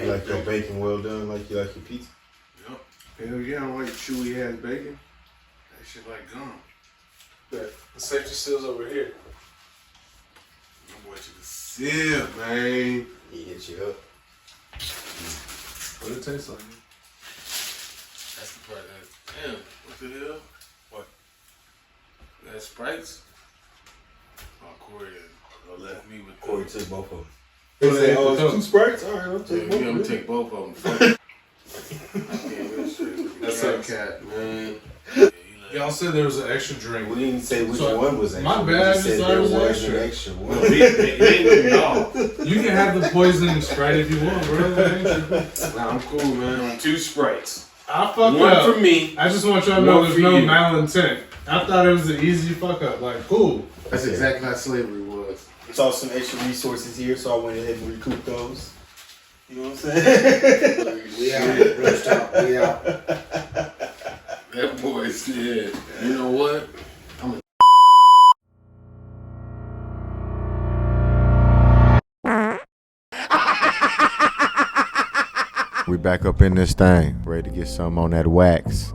You like your bacon well done, like you like your pizza? Yep. Hell yeah, I don't like chewy ass bacon. That shit like gum. The safety seal's over here. My boy took a sip, man. He hit you up. What it tastes like? That's the part that, damn, what the hell? What? That Sprites? Oh, Corey left me with Corey took both of them. They say, oh, it's 2 Sprites? All right, I'll take both. I'm gonna take both of them. That's a cat, man. Y'all said there was an extra drink. We didn't say which one was extra. My bad, We just said there was extra. an extra one. You can have the poisoning Sprite if you want, bro. Nah, I'm cool, man. 2 Sprites. I fucked up. One for me. I just want y'all to know One there's for no you. malintent. I thought it was an easy fuck up. Like, cool. That's exactly how slavery was. Saw some extra resources here, so I went ahead and recouped those. You know what I'm saying? We out. BrosTalk. We out. That boy said, you know what? We back up in this thing, ready to get some on that wax.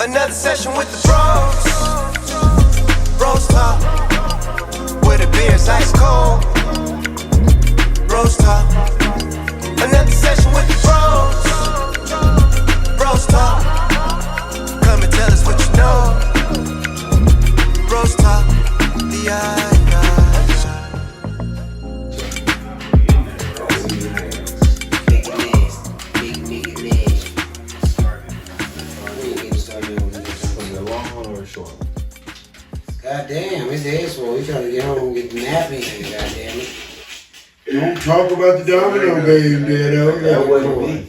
Another session with the bros. BrosTalk. Where the beer's ice cold. BrosTalk. Another session with the bros. BrosTalk. Come and tell us what you know. BrosTalk. Big nigga legs. God damn, it's the S1. We trying to get home and get the nap in. God damn it. Don't talk about the domino game, Dado. That wasn't me.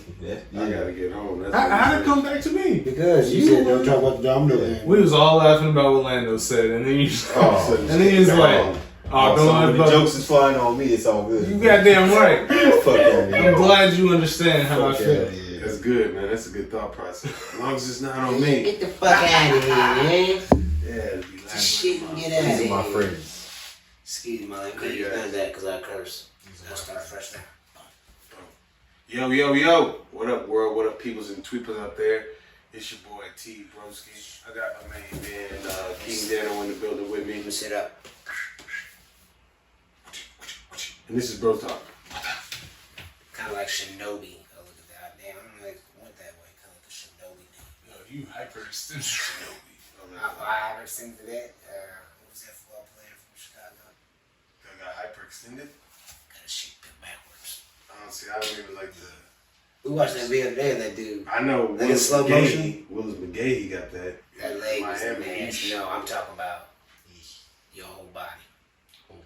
I gotta get home. How did it come back to me? Because you said don't talk about the domino game. We was all laughing about what Lando said, and then you just, and then he was like, "Oh, don't Some laugh of the about jokes is flying on me. It's all good. You goddamn right. Fuck that. I'm glad you understand how I feel. That's good, man. That's a good thought process. As long as it's not on me. Get the fuck out of here, man. Yeah, Just shit and get out of These here. are my friends. Excuse me, I couldn't use none of that because I curse. I'll start fresh now. Yo, yo, yo. What up, world? What up, peoples and tweepers out there? It's your boy, T. Broski. I got my main man, King Dano in the building with me. Sit up. And this is BrosTalk. Kind of like Shinobi. Oh, look at that. Damn, I don't know if it went that way. Kind of like a Shinobi name. Yo, you hyperextended. I haven't seen to that. What was that football player from Chicago? That got hyperextended? Got a shit bit backwards. Honestly, I don't even like the... We watched that video today of that dude. I know Like in slow motion? Willis McGahee got that. That leg was Miami. nasty. No, I'm talking about your whole body.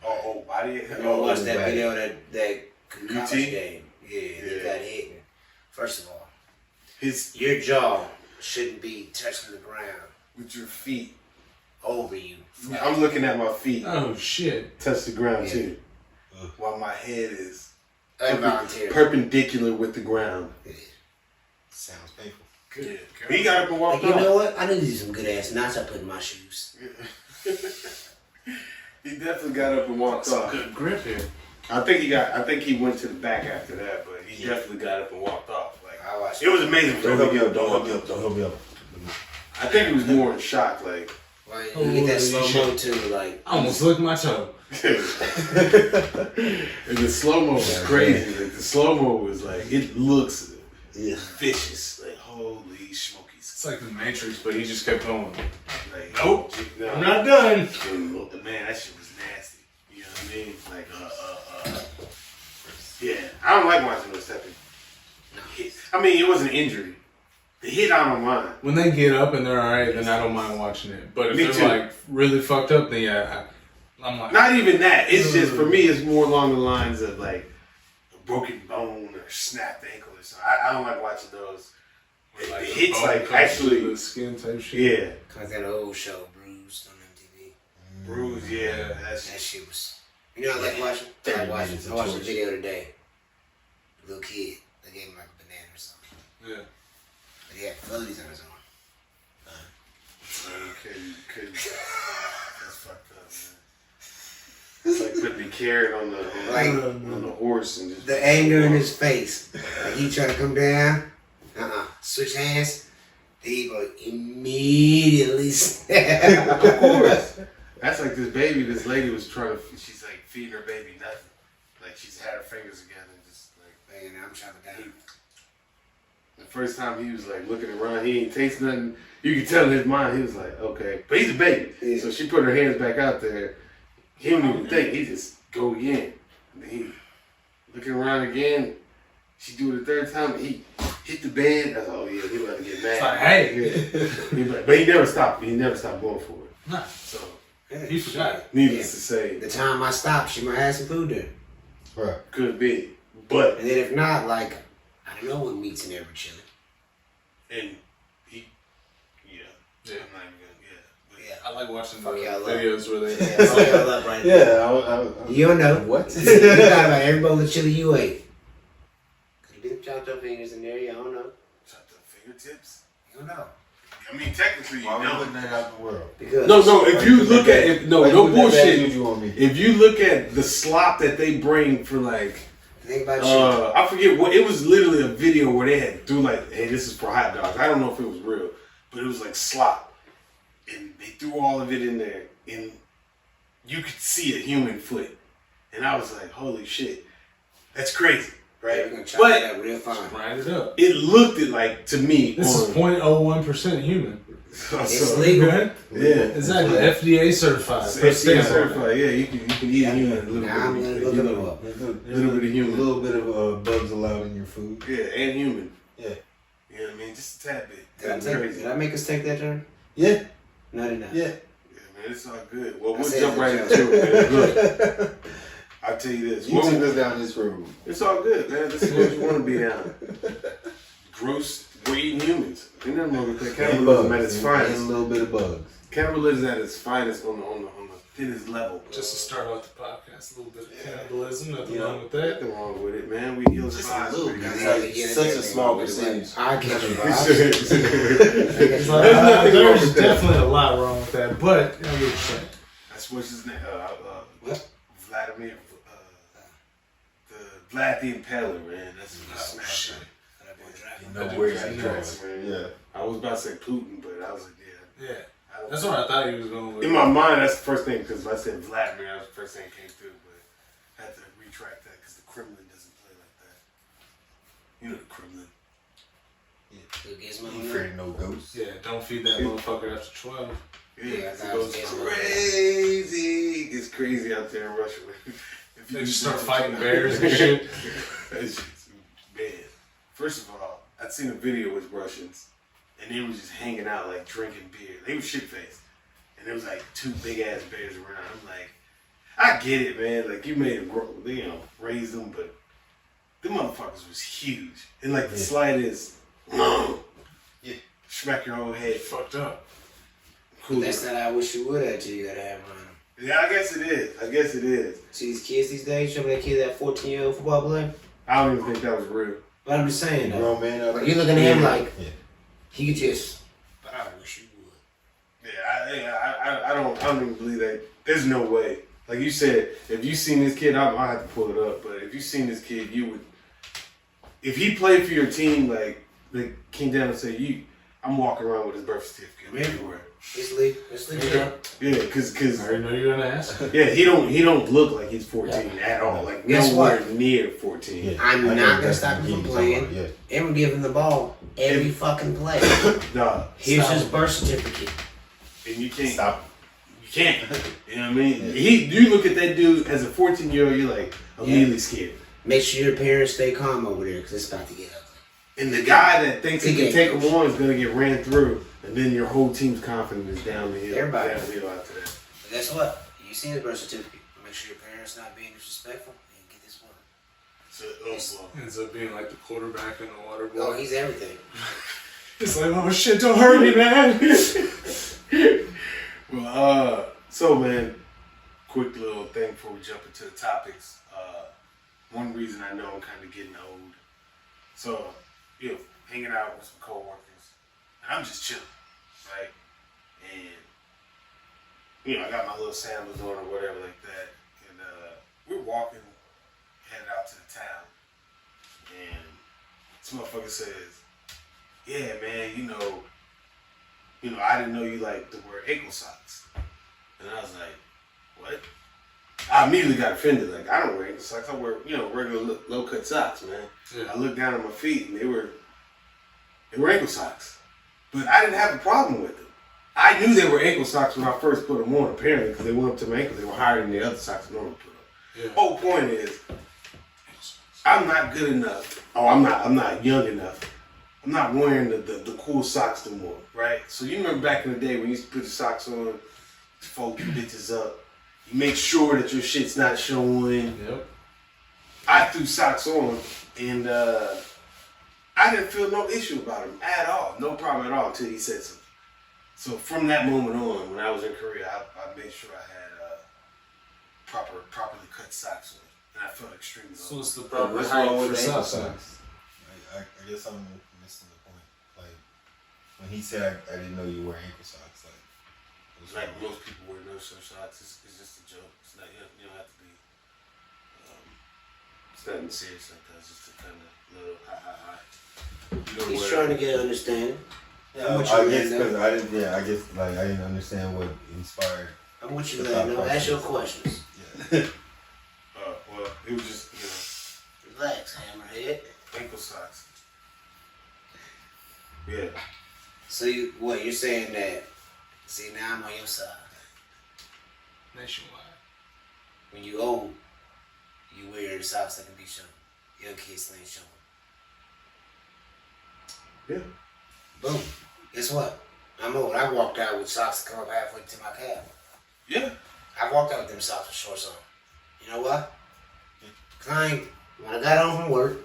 Oh, body? You watched that video of that college UT? game? Yeah, he got hit. First of all, His... your jaw shouldn't be touching the ground With your feet. over you. I'm looking at my feet. Oh shit. Touch the ground, Yeah. too. While my head is... Involuntary. perpendicular with the ground. Sounds painful. Good. He got up and walked Like, you off. know what? I need to do some good ass knots I put in my shoes. He definitely got up and walked off. Good grip here. I think he went to the back after that, but he definitely got up and walked off. Like I watched it was amazing. Don't help me up. Don't help me up. Don't help me up. I think he was more in shock. Like Like, you get that slow mo too. Like, I almost licked my toe. and the slow mo was crazy. Like the slow mo was like it looks vicious. Like holy smokies. It's like the Matrix, but he just kept going. Like Nope. no. I'm not done. Man, that shit was nasty. You know what I mean? Like yeah. I don't like watching those type of hits. I mean, it was an injury. The hit I don't mind. When they get up and they're alright, then I don't mind watching it. But if Me they're too. like really fucked up, then yeah, I'm like, Not even that. It's just for me. It's more along the lines of like a broken bone or snapped ankle or something. I don't like watching those. like The the hits bone like comes actually. through the skin type shit. Yeah, like that old show, Bruised on MTV. bruise. Yeah, That that's shit was. You know, I like watching. I watched the video today. Little kid, they gave him like a banana or something. Yeah. But he had facilities on his own. Couldn't. That's fucked up, man. It's like putting the carrot on the horse and just The anger in his face. Like he trying to come down. Switch hands. He will immediately snap. Of course. That's like this baby. This lady was trying to. She's like feeding her baby nothing. Like she's had her fingers together and just like. Man, I'm trying to down. The first time he was like looking around, he ain't taste nothing. You could tell in his mind he was like, okay, but he's a baby. Yeah. So she put her hands back out there. He don't even think. He just go again. And then he looking around again. She do it the third time. He hit the bed. I was like, oh yeah, he about to get mad. It's like, hey. Yeah. But he never stopped. He never stopped going for it. Nah. So He forgot. needless to say, The time I stopped, she might have some food there. Right. could be. But And then if not, like, I don't know what meat's in there with chili. and he, Yeah. I'm not even gonna, Yeah. I like watching the Fuck yeah, I love videos where they. Yeah, that's all y'all love right there. You don't know. What? You thought about every bowl of chili you ate. Could have been chopped up fingers in there, you don't know. chopped up fingertips. You don't know. I mean, technically, you Why we know. putting that out in the world? Because No. If you look at no bullshit. You on me? If you look at the slop that they bring for like, think about shit. I forget what it was. Literally a video where they had threw like, hey, this is for hot dogs. I don't know if it was real, but it was like slop, and they threw all of it in there, and you could see a human foot, and I was like, holy shit, that's crazy, We're right? gonna chop But that real fine. Grind it up. it looked it like to me. This is 0.01% human. It's legal. Okay? Yeah, Exactly. FDA certified. It's Put a FDA stamp on it. certified. Yeah, you can eat a human a little Now I'm gonna bit. look You them know, up. little bit of A human. little bit of bugs allowed in your food. Yeah, and human. Yeah. You know what I mean? Just a tad bit. Did Crazy. I make us take that turn? Yeah. No, did not. Yeah. Yeah, man, it's all good. Well, I we'll said jump it, right Joe. into it, man. Look, I'll tell you this. You took us down this road. It's all good, man. This is what you want to be down. Gross, we're eating humans. Ain't nothing wrong with that. And Cannibalism at its and a finest. little bit of bugs. Cannibalism at its finest on the thinnest level. Just to start off the podcast, a little bit of cannibalism. Nothing You know, wong with that. nothing wrong with it, man. We ill Just a advised. little man. bit. It's like It's such a small percentage. I can't It's like, there's definitely a lot wrong with that, but I get saying. That's what's his name. What? Vladimir. The Vlad the Impaler, man. That's Oh, shit. No I worries. do nuts, know. man. Yeah. I was about to say Putin, but I was like, yeah. Yeah. I don't That's what I thought he was going with. In my mind, that's the first thing, because if I said Vladimir, that was the first thing that came through, but I had to retract that because the Kremlin doesn't play like that. You know the Kremlin. You afraid of no ghosts? Yeah, don't feed that motherfucker after 12. Yeah, it that goes was Gizmo. crazy. It gets crazy out there in Russia. If They you just start fighting bears and shit. It's just, man. First of all, I'd seen a video with Russians, and they were just hanging out, like drinking beer. They were shit-faced. And there was like two big-ass bears around. I'm like, I get it, man. Like, you made them grow, you know, raise them, but them motherfuckers was huge. And like the slightest, smack your whole head. Fucked up. Cool. That's not how I wish you would have till you gotta have one. Yeah, I guess it is. See these kids these days, show me that kid, that 14-year-old football player. I don't even think that was real. But I'm just saying, though. Grown man out Like, there. you looking at him like, Yeah. he could just, but I wish you would. Yeah, I don't even believe that. There's no way. Like you said, if you seen this kid, I'll have to pull it up. But if you seen this kid, you would. If he played for your team, like came down and said, I'm walking around with his birth certificate everywhere. It's legal. Yeah, cause I already know you're gonna ask. yeah, he don't look like he's 14 at all. Like Guess nowhere what? near 14. Yeah. I'm I know not gonna that's stop the him from game playing. you're talking And we're giving the ball every fucking play. Nah, Here's Stop. his birth certificate. and you can't. Stop. You can't. You know what I mean? You look at that dude as a 14-year-old, you're like immediately scared. Make sure your parents stay calm over there because it's about to get ugly. And the guy that thinks he can Good take game, him on is gonna get ran through, and then your whole team's confidence is down the hill. Everybody. Downhill after that. But guess what? You see his birth certificate. Make sure your parents not being disrespectful and get this one. So, Ends up being like the quarterback in the water boy. Oh, he's everything. It's like, oh shit, don't hurt me, man. well, so man, quick little thing before we jump into the topics. One reason I know I'm kind of getting old. So, hanging out with some coworkers, And I'm just chilling, right? And, you know, I got my little sandals on or whatever like that. And we're walking, headed out to the town. And this motherfucker says, yeah, man, you know, I didn't know you like to wear ankle socks. And I was like, what? I immediately got offended. Like, I don't wear ankle socks. I wear, you know, regular low cut socks, man. Yeah. I looked down at my feet and they were ankle socks. But I didn't have a problem with them. I knew they were ankle socks when I first put them on, apparently, because they went up to my ankles. They were higher than the other socks I normally put on. Yeah. Whole point is, I'm not good enough. Oh, I'm not young enough. I'm not wearing the cool socks no more, right? So you remember back in the day when you used to put your socks on, fold your bitches up. You make sure that your shit's not showing. Yep. I threw socks on, and I didn't feel no issue about them at all. No problem at all until he said something. So from that moment on, when I was in Korea, I made sure I had properly cut socks on. And I felt extremely So low. what's the proper What's height wrong for with ankle socks? socks? I guess I'm missing the point. Like when he said I didn't know you wear ankle socks. Like, what's Like wrong? most people wear no-show socks. It's just a joke. It's not. You don't have to be. It's nothing serious like that. It's just a kind of little hi. You don't He's wear. trying to get an understanding. Yeah, What I you guess letting because know? I didn't. Yeah, I guess like I didn't understand what inspired. I want you to The let know. thought Ask your process. questions. Yeah. Well, it was just Relax, hammerhead. ankle socks. Yeah. So you're saying that? See, now I'm on your side. Nationwide. When you old, you wear the socks that can be shown. Young kids ain't showing. Yeah. Boom. Guess what? I'm old. I walked out with socks that come up halfway to my calf. Yeah. I walked out with them socks with shorts on. You know what? Cause when I got home from work,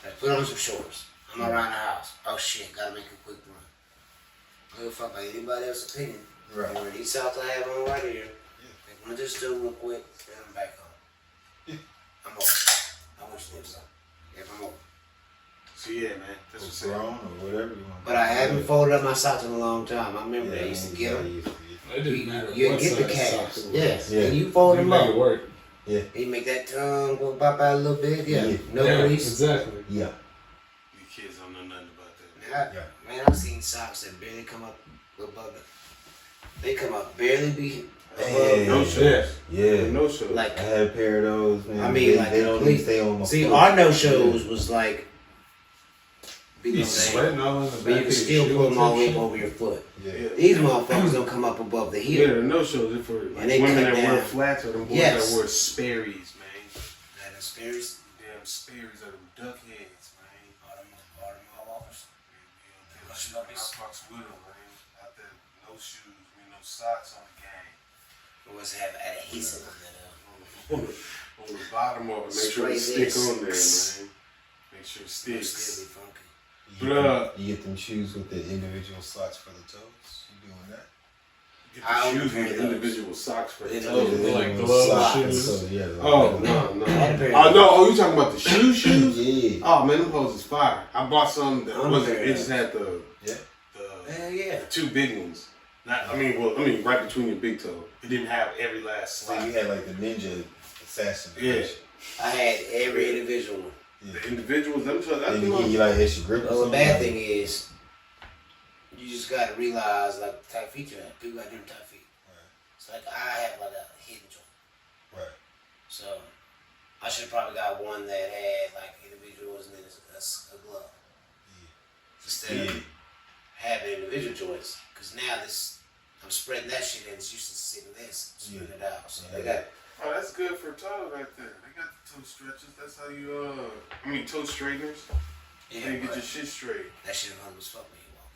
I put on some shorts. I'm around the house. Oh shit, gotta make a quick run. I don't give a fuck about anybody else's opinion. Right. You know, these socks I have on right here, they want to just do real quick, then I'm back on. I'm over. I want you to do something. If I'm over. So yeah, man. That's what's What's up. wrong or whatever you want. But I haven't folded up my socks in a long time. I remember I used to get them. It didn't matter. You what get the size calves. socks it was. Yes. Yeah. And you fold You them make up. it work. You make that tongue go pop out a little bit. Yeah. Yeah. No Yeah, grease. exactly. Yeah. You kids don't know nothing about that. Man, I've seen socks that barely come up above it. They come up barely be above. Hey. No Yeah. shows. Yeah. No shows. Like, I had a pair of those, man. I mean, like, they don't complete- even stay on my see, foot. our no shows was like below You the sweating ankle. all in the But back you of can your still shoe pull them all the way and up over your foot. Yeah. These motherfuckers don't come up above the Yeah, heel. the no shows are for like, And they women cut that wear down. flats or them boys Yes. that wear Sperry's, man. And the Spears, Damn Sperry's are them duck heads, man. all offers. I fucks with them, man. Out there, no shoes, no socks on the game. Always have adhesive on that. On the bottom of it, make sure it Spray stick this. on there, man. Make sure it Still sticks. be funky. You get them shoes with the individual slots for the toes. You doing that? Get I the own shoes a pair with of the those. individual socks for the Individual. toes. Like Individual glove slots, shoes? So, yeah, Oh, like, no. I had a pair of Oh, no. Oh, you talking about the shoes? Yeah. Oh, man, them hoes is fire. I bought some that I'm wasn't, there. it just had the Yeah. Hell yeah. two big ones. I mean, right between your big toe. It didn't have every last So slot. you had like the ninja assassin. Yeah. I had every individual one. The individuals, them toes, Then you get you like extra grip. or Well, the something? bad thing is, you just gotta realize like the type of feet you have. People got different type of feet. Right. So like I have like a hidden joint. Right. So I should have probably got one that had like individuals and then a glove. Instead of having individual joints. Because now I'm spreading that shit and it's used to sitting this, spreading it out. So they got Oh, that's good for toes right there. They got the toe stretchers. That's how you, toe straighteners. yeah, How you get but your shit straight. that shit hurt as fuck when you walk.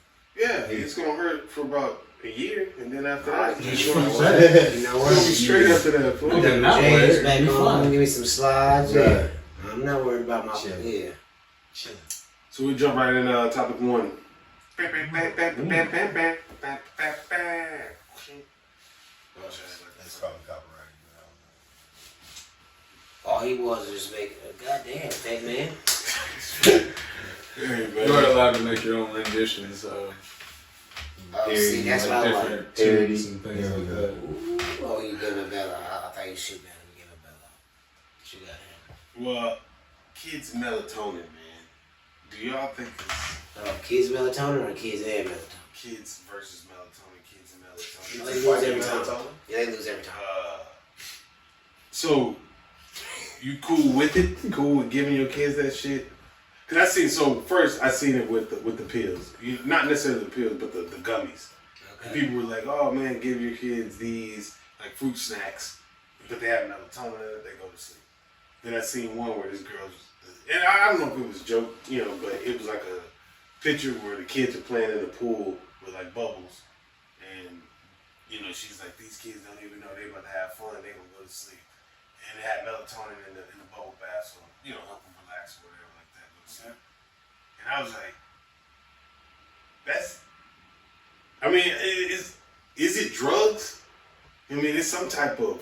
Yeah, it's gonna hurt for about a year, and then after Alright, that, you it's know gonna what? be You know what? straight after that. fool. Okay, now James wear it. back You on, fine. give me some slides. Right. Yeah. I'm not worried about my Chill. yeah. Chilling. So we jump right in topic one. That's probably copyrighted. All he was just making a goddamn fat man. Hey, man. You are allowed to make your own renditions of See, that's what I like. different tunes and things There we like go. that. Ooh, oh, you give him Bella. I thought you shoot down and give him Bella. She got him. Well, kids melatonin, man. Do y'all think it's Kids melatonin or kids and melatonin? kids versus melatonin, kids and melatonin? They lose every time. Yeah, they lose every time. So, you cool with it? Cool with giving your kids that shit? Cause first I seen it with the pills. Not necessarily the pills, but the gummies. And people were like, "Oh man, give your kids these like fruit snacks, but they have melatonin in it, they go to sleep." Then I seen one where this girl, and I don't know if it was a joke, but it was like a picture where the kids are playing in the pool with like bubbles, and she's like, "These kids don't even know they about to have fun, they gonna go to sleep." And it had melatonin in the bubble bath, so help them relax or whatever like that. And I was like, is it drugs? I mean, it's some type of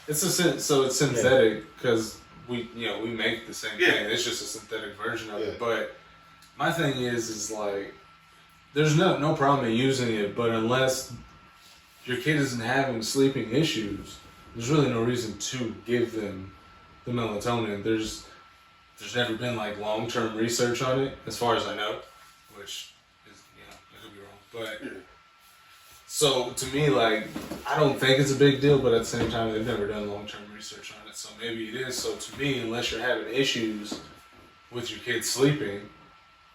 It's it's synthetic because we make the same Yeah. thing. It's just a synthetic version of it. But my thing is like, there's no problem in using it, but unless your kid isn't having sleeping issues, there's really no reason to give them the melatonin. There's never been like long-term research on it, as far as I know, which is I could be wrong, but. So to me, like, I don't think it's a big deal, but at the same time, they've never done long-term research on it, so maybe it is. So to me, unless you're having issues with your kid sleeping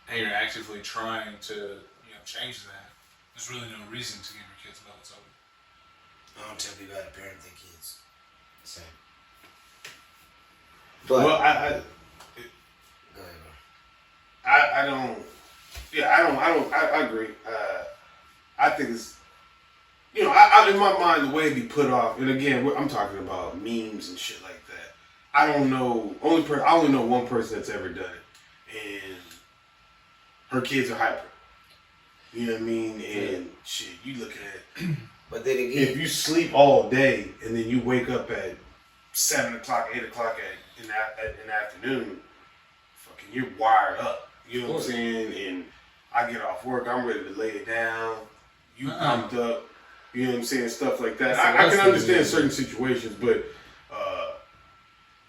and you're actively trying to change that, there's really no reason to give your kids melatonin. I don't tell people how to parent their kids. Same. But Well, go ahead, bro. I don't. Yeah, I agree. I think it's. In my mind, the way it be put off, and again, I'm talking about memes and shit like that. I don't know. I only know one person that's ever done it, and her kids are hyper. You know what I mean? And shit, you look at. But then again, If you sleep all day and then you wake up at 7 o'clock, 8 o'clock in the afternoon, fucking, you're wired up. You know what I'm saying? And I get off work, I'm ready to lay it down. You pumped up. You know what I'm saying? Stuff like that. I can understand certain situations, but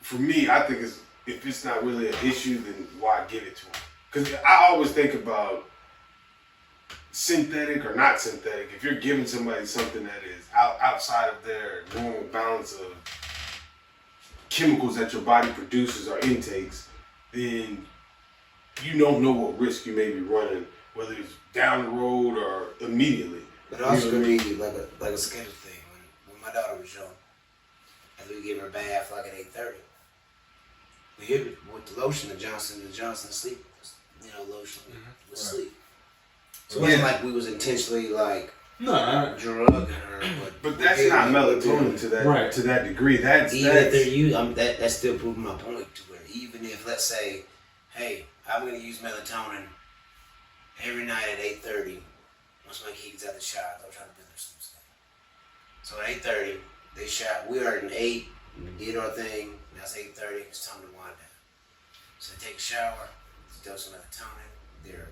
for me, I think if it's not really an issue, then why give it to them? Because I always think about synthetic or not synthetic. If you're giving somebody something that is outside of their normal balance of chemicals that your body produces or intakes, then you don't know what risk you may be running, whether it's down the road or immediately. but it also could be like a schedule thing. When my daughter was young, after we gave her a bath like at 8:30, we hit it with the lotion, the Johnson sleep, lotion with sleep. So it wasn't like we was intentionally like drugging her, But that's not melatonin to that degree. That's that's still proving my point to where even if, let's say, hey, I'm gonna use melatonin every night at 8:30. Once my kids out the shower, I'm trying to build their sleep schedule. So at 8:30, they shower. We are at 8. We did our thing. Now it's 8:30. It's time to wind down. So they take a shower, dose of melatonin. They're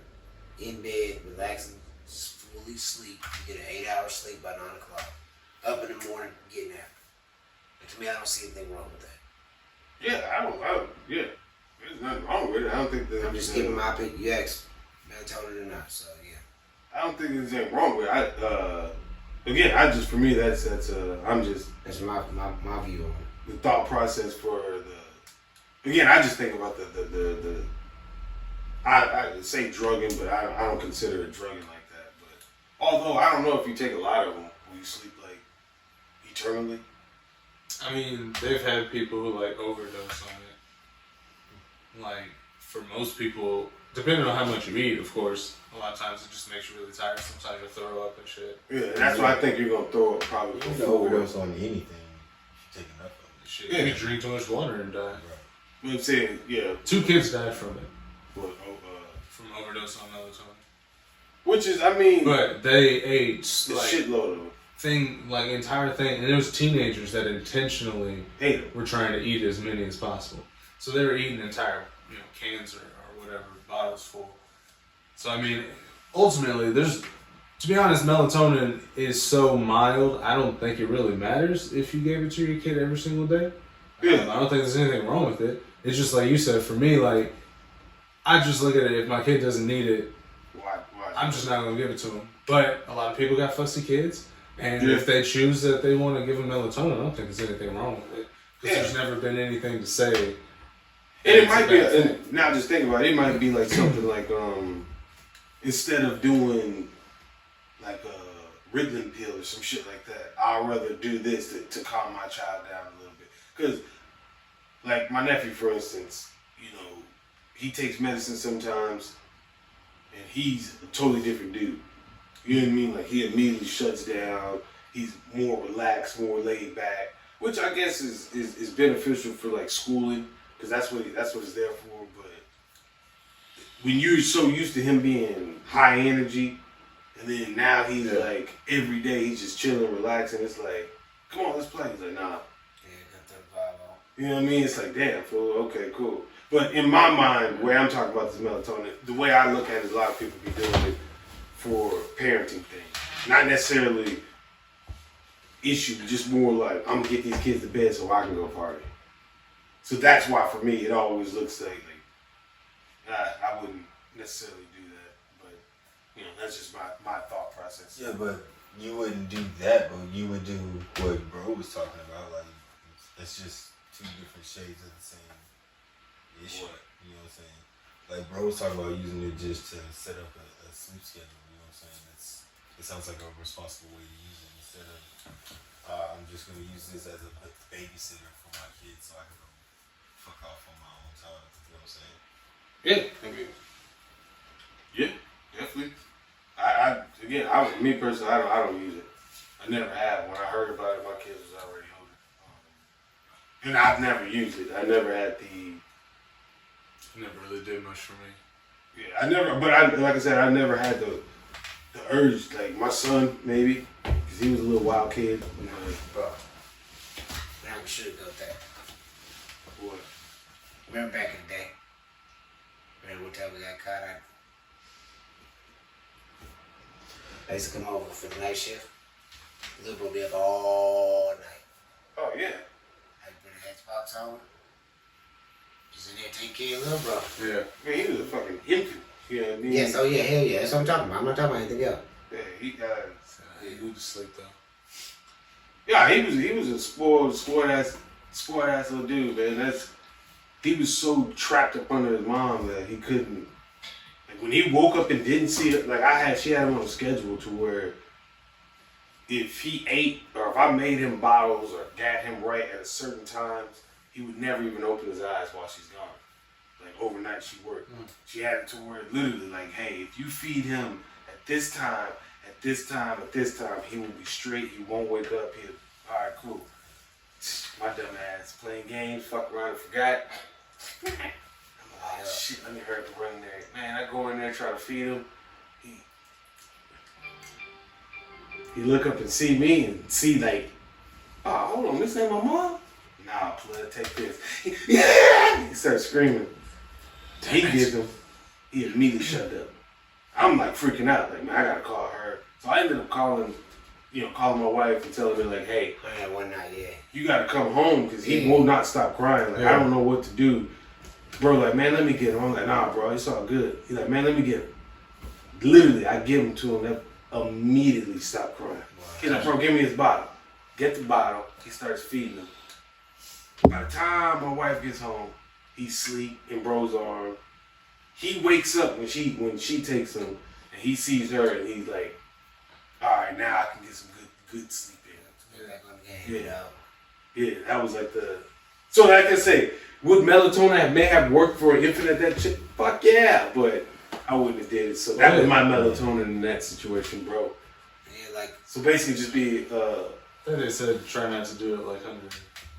in bed, relaxing, fully sleep. You get an 8-hour sleep by 9 o'clock. Up in the morning, getting after. But to me, I don't see anything wrong with that. Yeah, there's nothing wrong with it. I don't think that. I'm just giving my opinion. You asked melatonin or not, so yeah. I don't think there's anything wrong with it. Again, for me, that's I'm just. That's my view on it. The thought process for the. Again, I just think about the I say drugging, but I don't consider it drugging like that. But although I don't know if you take a lot of them, will you sleep like eternally? I mean, they've had people who like overdose on it. Like, for most people, depending on how much you eat, of course, a lot of times it just makes you really tired. Sometimes you'll throw up and shit. Yeah, and that's why I think you're gonna throw up probably. You can overdose on anything. You take enough of it. Shit, you can drink too much water and die. Right. I'm saying, yeah. 2 kids died from it. What, from overdose on melatonin. which is, I mean, But they ate a like shitload of them. entire thing, and it was teenagers that intentionally Hate them. were trying to eat as many as possible. So they were eating entire cans or whatever, bottles full. So I mean, ultimately, to be honest, melatonin is so mild. I don't think it really matters if you gave it to your kid every single day. Yeah. I don't think there's anything wrong with it. It's just like you said. For me, like I just look at it. If my kid doesn't need it, Why? I'm just not gonna give it to him. But a lot of people got fussy kids, and if they choose that they want to give them melatonin, I don't think there's anything wrong with it. Because there's never been anything to say. And it might be, and now just think about it, it might be like something like, instead of doing like a Ritalin pill or some shit like that, I'd rather do this to calm my child down a little bit. Because, like my nephew, for instance, you know, he takes medicine sometimes, and he's a totally different dude. You know what I mean? Like he immediately shuts down. He's more relaxed, more laid back, which I guess is beneficial for like schooling, because that's what it's there for. But when you're so used to him being high energy, and then now he's like every day he's just chilling, relaxing. It's like, come on, let's play. He's like, nah. Yeah, got that vibe on. You know what I mean? It's like, damn, fool, okay, cool. But in my mind, where I'm talking about this melatonin, the way I look at it is a lot of people be doing it for parenting things. Not necessarily issue, just more like, I'm gonna get these kids to bed so I can go party. So that's why for me, it always looks like I wouldn't necessarily do that. But, you know, that's just my thought process. Yeah, but you wouldn't do that, but you would do what bro was talking about. Like, it's just two different shades of the same issue. What? You know what I'm saying? Like bro was talking about using it just to set up a sleep schedule. You know what I'm saying? It sounds like a responsible way to use it instead of I'm just gonna use this as a babysitter for my kids so I can go fuck off on my own time. You know what I'm saying? Yeah, I mean, yeah, definitely. Me personally, I don't use it. I never have. When I heard about it, my kids was already older, and I've never used it. I never had the. Never really did much for me. Yeah, I never. But like I said, I never had the urge. Like my son, maybe, because he was a little wild kid. You know, Bro, now we should go there. what? Remember back in the day? Remember one time we got caught out? I used to come over for the night shift. Little bro be up all night. Oh yeah. I put the Xbox on. Just in there taking care of little bro. Yeah. Man, he was a fucking infant. You know what I mean? Yes, oh yeah, hell yeah. That's what I'm talking about. I'm not talking about anything else. Yeah, he He went to sleep though. Yeah, he was a spoiled ass little dude, man. He was so trapped up under his mom that he couldn't. Like when he woke up and didn't see it, like she had him on a schedule to where if he ate or if I made him bottles or got him right at a certain times, he would never even open his eyes while she's gone. Like overnight she worked. She had it to where literally like, hey, if you feed him at this time, at this time, at this time, he will be straight. He won't wake up. He'll, all right, cool. My dumb ass playing games, fuck around and forgot. I'm like, oh shit, let me hurry up and run in there. Man, I go in there, try to feed him. He look up and see me and see like, oh, hold on, this ain't my mom? Nah, blood, take this. Yeah! He starts screaming. He gets him. He immediately shut up. I'm like freaking out, like, man, I gotta call her. So I ended up calling my wife and telling her like, hey, I had one night, yeah. you gotta come home because he will not stop crying. Like, I don't know what to do. Bro, like, man, let me get him. I'm like, nah, bro, it's all good. He's like, man, let me get him. Literally, I give him to him. That immediately stopped crying. Wow. He's like, bro, give me his bottle. Get the bottle. He starts feeding him. By the time my wife gets home, he's asleep in bro's arm. He wakes up when she takes him and he sees her and he's like, all right, now I can get some good sleep in. Yeah, that was like the. So like I say, would melatonin may have worked for an infant at that shit? Fuck yeah, but I wouldn't have did it. So that was my melatonin in that situation, bro. Yeah, like. So basically, just be. I think they said try not to do it like under.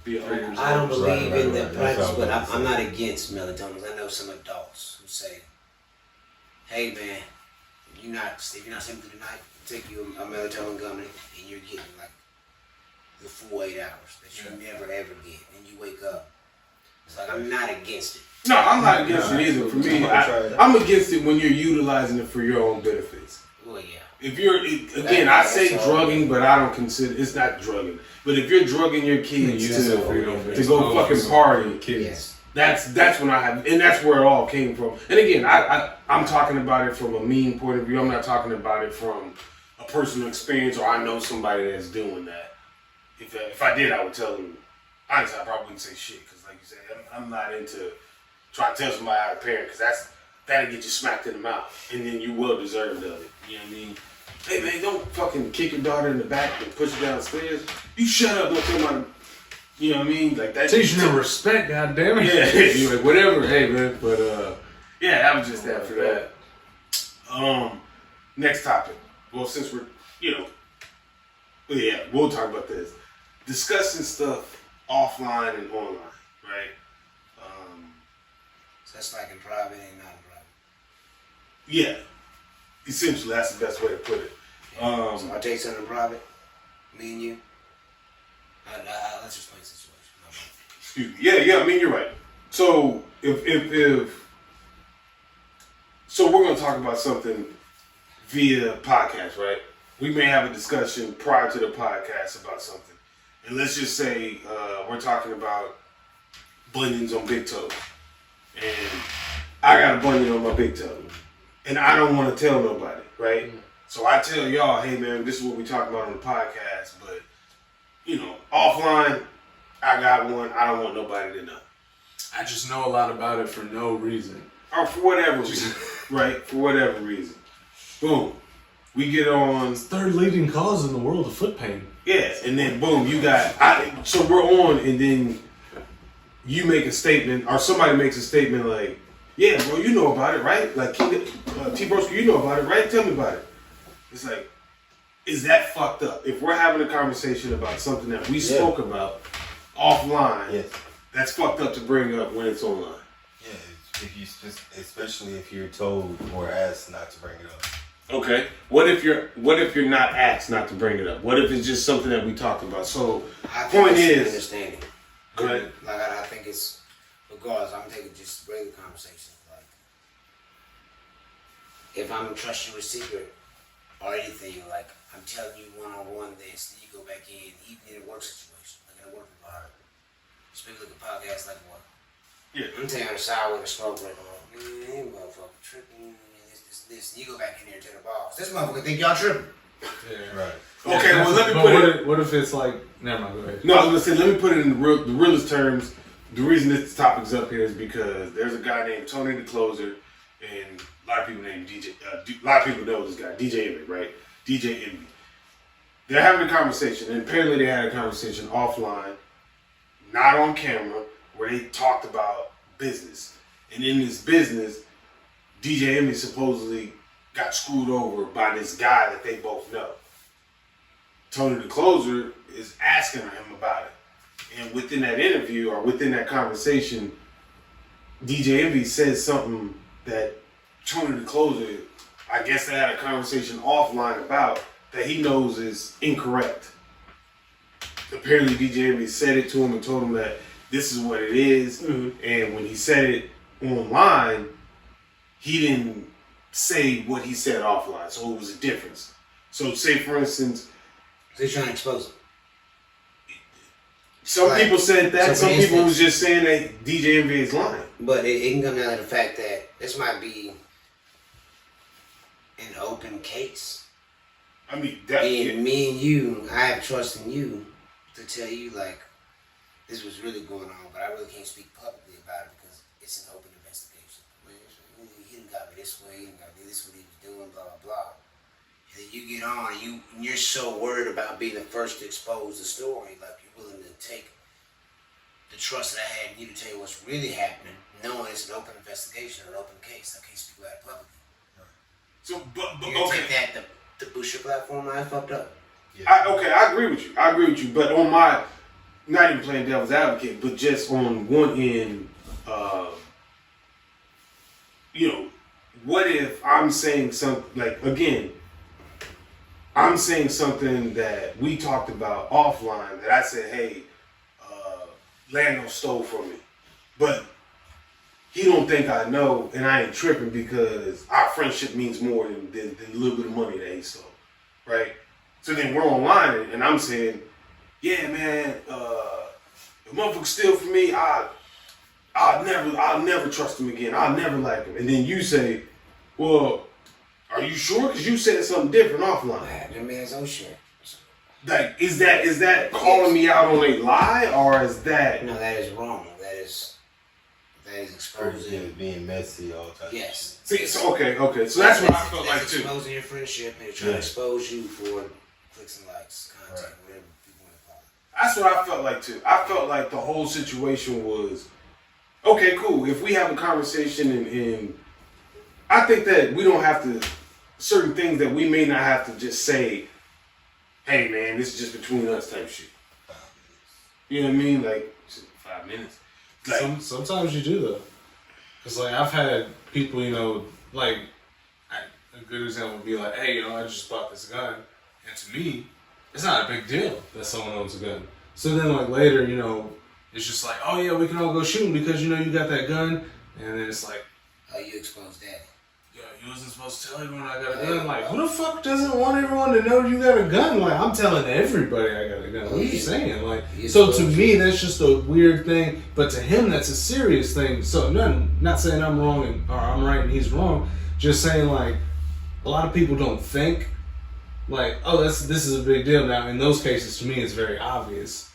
I don't believe in the practice, Right. but I'm not against melatonin. I know some adults who say, hey man, if you're not sleeping through the night, take you a melatonin gummy and you're getting like the full 8 hours that you never ever get, and you wake up. It's like I'm not against it. No, I'm not against it either. For me, I'm against it when you're utilizing it for your own benefits. Well, yeah. If you're, again, I say drugging, but I don't consider, it's not drugging. But if you're drugging your kids to go fucking party, kids. That's when I have, and that's where it all came from. And again, I'm talking about it from a mean point of view. I'm not talking about it from a personal experience or I know somebody that's doing that. If I did, I would tell them. Honestly, I probably wouldn't say shit because, like you said, I'm not into trying to tell somebody how to parent because that'll get you smacked in the mouth, and then you will deserve of it. You know what I mean? Hey man, don't fucking kick your daughter in the back and push her downstairs. You shut up, don't tell my. You know what I mean? Like that. Teaching them respect, goddammit. Yeah, you like whatever. Hey man, but yeah, that was just that for that. Next topic. Well, since we're we'll talk about this. Discussing stuff offline and online, right? So that's like in private and not in private. Yeah, essentially that's the best way to put it. So I take something in private, me and you. Let's explain the situation. Excuse me. Yeah. I mean, you're right. So so we're gonna talk about something via podcast, right? We may have a discussion prior to the podcast about something, and let's just say we're talking about bunions on big toes, and I got a bunion on my big toe, and I don't want to tell nobody, right? Mm-hmm. So I tell y'all, hey man, this is what we talk about on the podcast, but offline, I got one. I don't want nobody to know. I just know a lot about it for no reason. Or for whatever reason, right? For whatever reason. Boom. We get on. It's third leading cause in the world of foot pain. Yeah, and then boom, you got. So we're on, and then you make a statement, or somebody makes a statement like, "Yeah, bro, you know about it, right? Like, T-Broski, you know about it, right? Tell me about it." It's like, is that fucked up? If we're having a conversation about something that we spoke about offline, that's fucked up to bring up when it's online. Yeah, if you especially if you're told or asked not to bring it up. Okay. What if you're not asked not to bring it up? What if it's just something that we talked about? So point is understanding. Go ahead. Like I think it's regardless, I'm taking just regular conversation. Like if I'm entrusting you with a secret or anything, like I'm telling you one-on-one this, then you go back in, even in a work situation, like in a work environment. Speaking like a podcast like what? Yeah. I'm taking a shower with a smoke break on. Man, motherfucker tripping. This. You go back in there and tell the boss. This motherfucker think y'all tripping. Yeah. Right. Okay, well let me put it. What if it's like? Never mind. Go ahead. No, I was gonna say let me put it in the realest terms. The reason this topic's up here is because there's a guy named Tony the Closer, and a lot of people named DJ. A lot of people know this guy, DJ Envy, right? DJ Envy. They're having a conversation, and apparently they had a conversation offline, not on camera, where they talked about business. And in this business, DJ Envy supposedly got screwed over by this guy that they both know. Tony the Closer is asking him about it. And within that interview or within that conversation, DJ Envy says something that Tony the Closer, I guess they had a conversation offline about, that he knows is incorrect. Apparently DJ Envy said it to him and told him that this is what it is. Mm-hmm. And when he said it online, he didn't say what he said offline, so it was a difference. So say for instance, they're trying to expose him. Some people said that, some people was just saying that DJ Envy is lying. But it can come down to the fact that this might be an open case. I mean, and me and you, I have trust in you to tell you like this was really going on, but I really can't speak publicly about it because it's an open investigation. He done got me this way, he done got me this what he was doing, blah blah blah. And then you get on, and you're so worried about being the first to expose the story, like you're willing to take the trust that I had in you to tell you what's really happening, knowing it's an open investigation or an open case. I can't speak about it publicly. So, but you take that to boost your platform. I fucked up. Yeah. I agree with you. But on my, not even playing devil's advocate, but just on one end, what if I'm saying something like, again, I'm saying something that we talked about offline that I said, hey, Lando stole from me. But he don't think I know, and I ain't tripping because our friendship means more than a little bit of money that he stole, right? So then we're online, and I'm saying, yeah, man, if motherfucker steal from me, I'll never trust him again. I'll never like him. And then you say, well, are you sure? Because you said something different offline. That man's own shit. Like, is that calling me out on a lie, or is that? No, that is wrong. That is exposing. Being messy all the time. Yes. See, so okay. So that's what I felt like too. Exposing your friendship and trying to expose you for clicks and likes, content, whatever people want to call it. That's what I felt like too. I felt like the whole situation was, okay, cool. If we have a conversation and I think that we don't have to, certain things that we may not have to just say, hey man, this is just between us type shit. You know what I mean? Like, 5 minutes. Like, Sometimes you do though. Because like I've had people, you know, like a good example would be like, hey, you know, I just bought this gun. And to me, it's not a big deal that someone owns a gun. So then like later, you know, it's just like, oh yeah, we can all go shooting because you know you got that gun. And then it's like, Oh, you exposed that. yo, you wasn't supposed to tell everyone I got a gun. Like, who the fuck doesn't want everyone to know you got a gun? Like, I'm telling everybody I got a gun. What are you saying? Like, so to me, that's just a weird thing. But to him, that's a serious thing. So not saying I'm wrong or I'm right and he's wrong. Just saying like, a lot of people don't think like, oh, this is a big deal. Now, in those cases, to me, it's very obvious.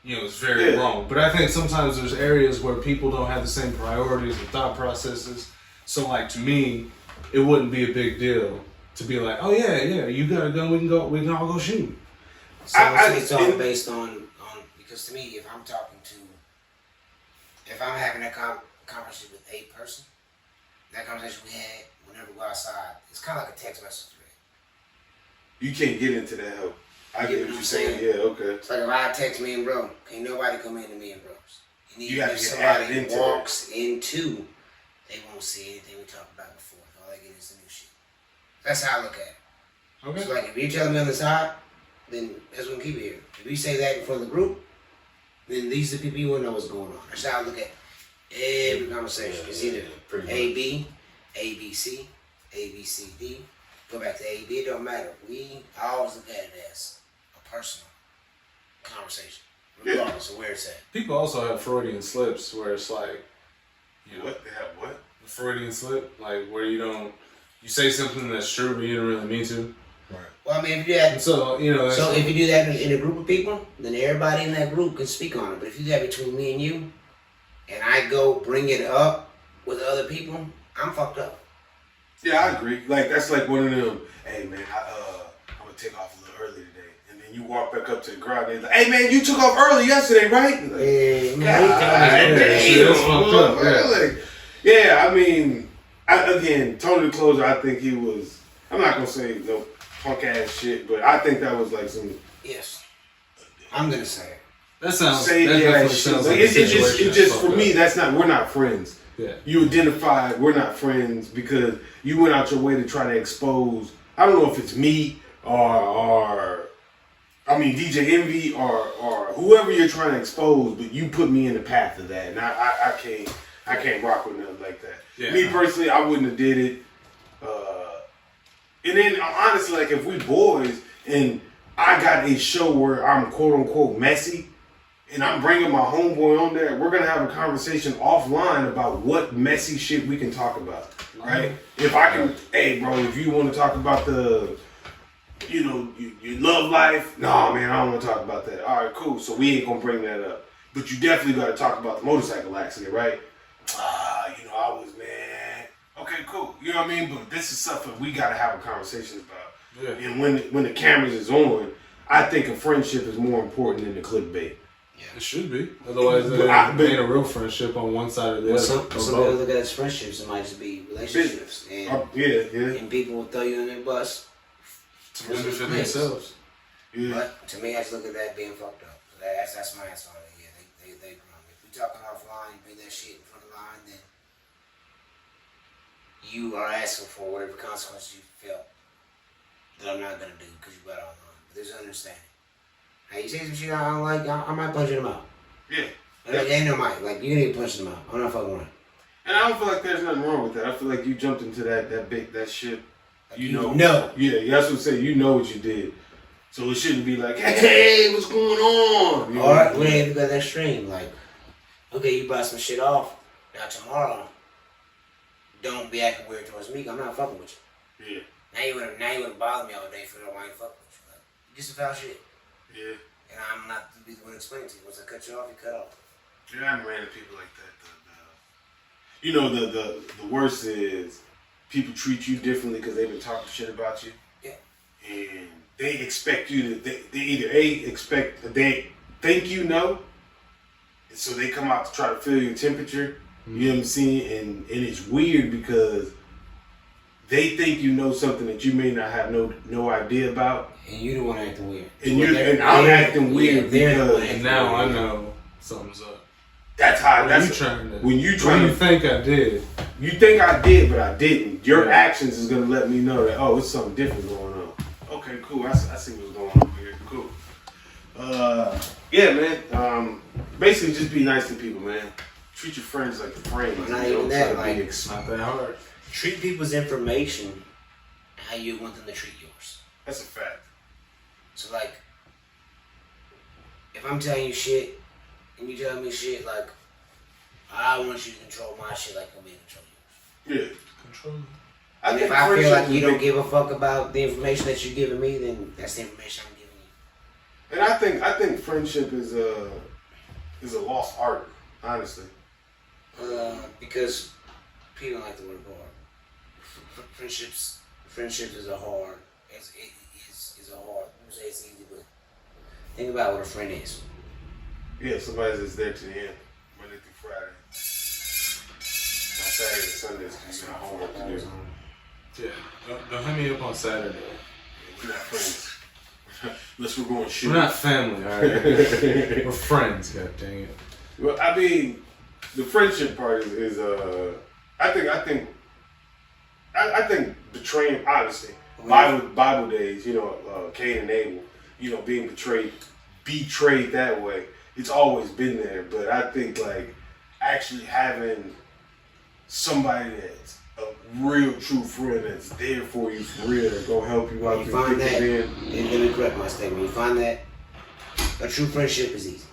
You know, it's very wrong. But I think sometimes there's areas where people don't have the same priorities and thought processes. So like to me, it wouldn't be a big deal to be like, oh yeah, you got a gun, we can all go shoot. So it's all based on because to me, if I'm having a conversation with a person, that conversation we had whenever we go outside, it's kind of like a text message thread. you can't get into that help. I get what you're saying. Yeah, okay. It's like if I text me and bro, can't nobody come into me and bros. You gotta if get somebody added into walks into, they won't see anything we talked about before. All they get is the new shit. That's how I look at it. Okay. So like if you're telling me on the side, then that's what keep it here. If you say that in front of the group, then these are the people you won't know what's going on. That's how I look at every conversation. It's either A, B, A, B, C, A, B, C, D. Go back to A, B, it don't matter. I always look at it as a personal conversation, regardless of where it's at. People also have Freudian slips where it's like, you know, What? They have what? the Freudian slip, like where you say something that's true but you don't really mean to. Right. Well, I mean, if you do that, And so, you know, so if you do that in a group of people, then everybody in that group can speak on it. But if you do that between me and you, and I go bring it up with other people, I'm fucked up. Yeah, I agree. Like that's like one of them. Hey man, I'm gonna take off a little early today, and then you walk back up to the crowd and they're like, "Hey man, you took off early yesterday, right?" Like, that's fucked up. Yeah, I mean, again, Tony the Closer. I think he was. I'm not gonna say no punk ass shit, but I think that was like some. Yes, I'm gonna say it. That sounds. Say that yeah, definitely shit. sounds Like, like it just that's for fucked me. up. That's not. We're not friends. Yeah. You identified we're not friends because you went out your way to try to expose. I don't know if it's me or I mean DJ Envy or whoever you're trying to expose, but you put me in the path of that, and I can't rock with nothing like that. Yeah. Me personally, I wouldn't have did it. And then honestly, like if we boys and I got a show where I'm quote unquote messy. And I'm bringing my homeboy on there. We're gonna have a conversation offline about what messy shit we can talk about, right? If I can, hey, bro, if you want to talk about the, you know, your love life, nah, man, I don't want to talk about that. All right, cool. So we ain't gonna bring that up. But you definitely got to talk about the motorcycle accident, right? You know, I was man. Okay, cool. You know what I mean? But this is something we got to have a conversation about. Yeah. And when the cameras is on, I think a friendship is more important than the clickbait. It should be. Otherwise, it ain't a real friendship on one side or the other. Some people look at it as friendships. It might just be relationships. And, and people will throw you in their bus to benefit themselves. Yeah. But to me, I just look at that being fucked up. That's my answer on it. Yeah, they wrong. If we talking offline, you bring that shit in front of the line, then you are asking for whatever consequences you felt that I'm not gonna do because you got online. But there's understanding. Hey, you say some shit I don't like, I might punch him out. Yeah. Like, ain't no mic. Like, you need to punch him out. I'm not fucking around. And I don't feel like there's nothing wrong with that. I feel like you jumped into that ship. You know. Yeah, that's what I'm saying. You know what you did. So it shouldn't be like, hey, what's going on? You know? All right, we ain't even got that stream. Like, okay, you bought some shit off. Now tomorrow, don't be acting weird towards me. I'm not fucking with you. Yeah. Now you wouldn't bother me all day for why you fucking with you. Like, you get some foul shit. Yeah. And I'm not to be the one to explain to you. Once I cut you off, you cut off. Yeah, I ran into people like that. You know, the worst is people treat you differently because they've been talking shit about you. Yeah. And they expect you to, they either they think you know, and so they come out to try to feel your temperature. You know what I'm saying? And it's weird because they think you know something that you may not have no idea about. And you the one acting weird. And I'm acting weird because now I know something's up. That's how. What you think I did? You think I did, but I didn't. Your actions is gonna let me know that it's something different going on. Okay, cool. I see what's going on here. Cool. Yeah, man. Basically, just be nice to people, man. Treat your friends like your friends. Not even that. Like, it's not that hard. Treat people's information how you want them to treat yours. That's a fact. So like, if I'm telling you shit and you tell me shit, like, I want you to control my shit like I'm being control yours. Yeah. Control. And if I feel like you don't give a fuck about the information that you're giving me, then that's the information I'm giving you. And I think friendship is a lost art, honestly. Because people don't like the word hard. Friendships is a hard. It's a hard. You say it's easy, but think about what a friend is. Yeah, somebody that's there to the end, Monday through Friday. On Saturday and Sundays, because you got homework to do. Yeah, don't hit me up on Saturday. We're not friends. Unless we're going shooting. We're not family, alright? We're friends, god dang it. Well, I mean, the friendship part is I think betraying, honestly, Bible days, you know, Cain and Abel, you know, being betrayed that way. It's always been there, but I think like actually having somebody that's a real true friend that's there for you for real, that's gonna help you out. You find that, and let me correct my statement. You find that a true friendship is easy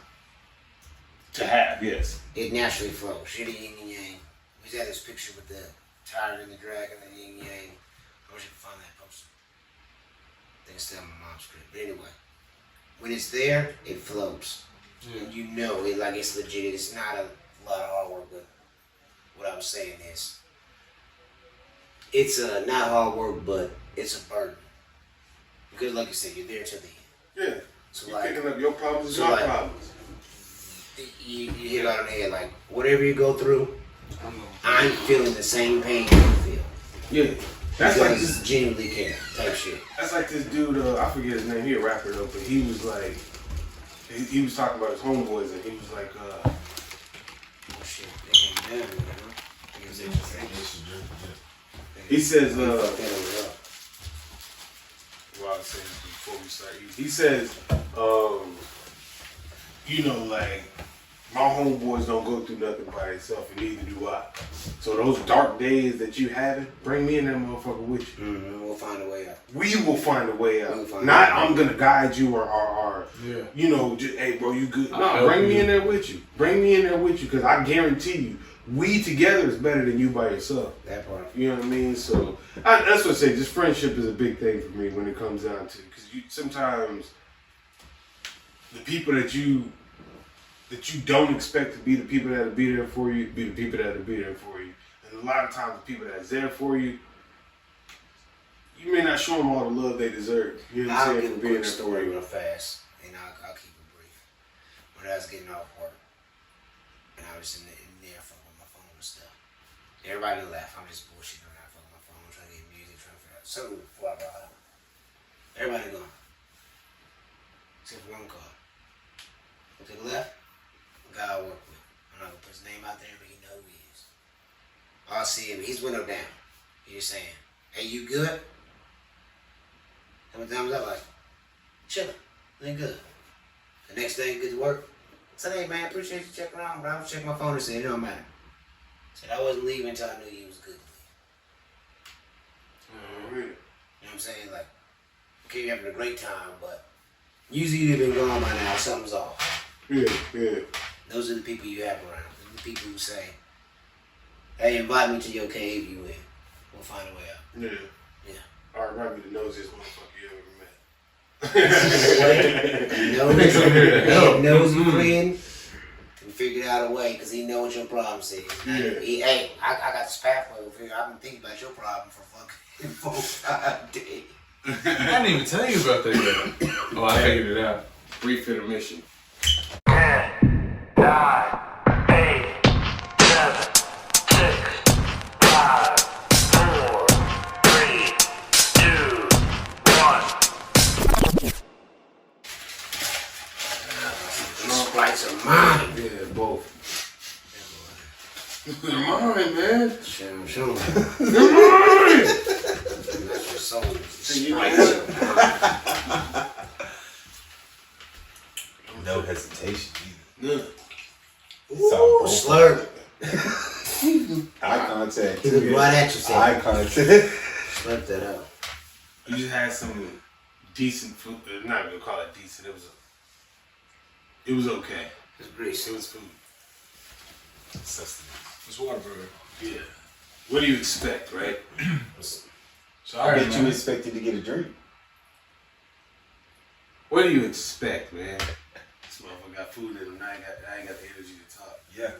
to have. Yes, it naturally flows. You're the yin and yang. We had this picture with the tiger and the dragon and the yin and yang. I wish you could find that poster. I think it's still in my mom's crib. But anyway, when it's there, it flows. Yeah. And you know it like it's legit. It's not a lot of hard work, but what I'm saying is it's not hard work, but it's a burden. Because like you said, you're there till the end. Yeah. So you're like, picking up your problems and my problems. You hit it on the head. Like whatever you go through, I'm feeling the same pain you feel. Yeah. That's because like this genuinely care type shit. That's like this dude, I forget his name, he a rapper though, but he was like, he was talking about his homeboys and he was like, oh shit, they came down, you know? He says, well, I was saying before we start, he says, you know, like, my homeboys don't go through nothing by themselves, and neither do I. So those dark days that you having, bring me in that motherfucker with you. Mm-hmm. We'll find a way out. We will find a way out. Not I'm gonna guide you or yeah. You know, just, hey bro, you good? No, bring me in there with you. Bring me in there with you, because I guarantee you, we together is better than you by yourself. That part. You know what I mean? So that's what I say. Just friendship is a big thing for me when it comes down to, because sometimes the people that you don't expect to be the people that'll be there for you, be the people that'll be there for you. And a lot of times the people that's there for you, you may not show them all the love they deserve. You know what I'm saying? I'll give a quick story real fast, and I'll keep it brief. When I was getting off work, and I was in there fucking with my phone and stuff. Everybody laugh. I'm just bullshitting around fucking with my phone, trying to get music, trying to figure out something before I got out. Everybody gone. Except for one car. To the left, guy I work with. I'm not gonna put his name out there, but you know who he is. I'll see him. He's window down. He's just saying, "Hey, you good?" How many times I like, chillin', ain't good. The next day, good to work. I said, "Hey man, appreciate you checking around, but I was checking my phone and said it don't matter." Said I wasn't leaving until I knew you was good to leave. Really? You know what I'm saying? Like, okay, you're having a great time, but usually you've been gone by now. Something's off. Yeah, yeah. Those are the people you have around. Those are the people who say, "Hey, invite me to your cave. You in? We'll find a way out." Yeah. Yeah. All right, might be the nosiest motherfucker you ever met. He knows your friend and figured out a way because he knows what your problems is. Yeah. Hey, I got this pathway over here. I've been thinking about your problem for fucking 4-5 days. I didn't even tell you about that yet. Oh, I figured it out. Brief intermission. 10, 9, 8, 7, 6, 5, 4, 3, 2, 1. These sprites are mine. Yeah, both. They're mine, man. Show them. They're mine. That's your soul. Sprites are mine. No hesitation either. None. Ooh, slur. Eye contact. He looked right at you, saying, Eye contact. slurp that out. You just had some decent food. I'm not gonna call it decent. It was okay. It's grease. It was food. Sustenance. It's Whataburger. Yeah. What do you expect, right? I Sorry, bet you man. expected to get a drink. What do you expect, man? This motherfucker got food in him. I ain't got the energy to talk. Yeah.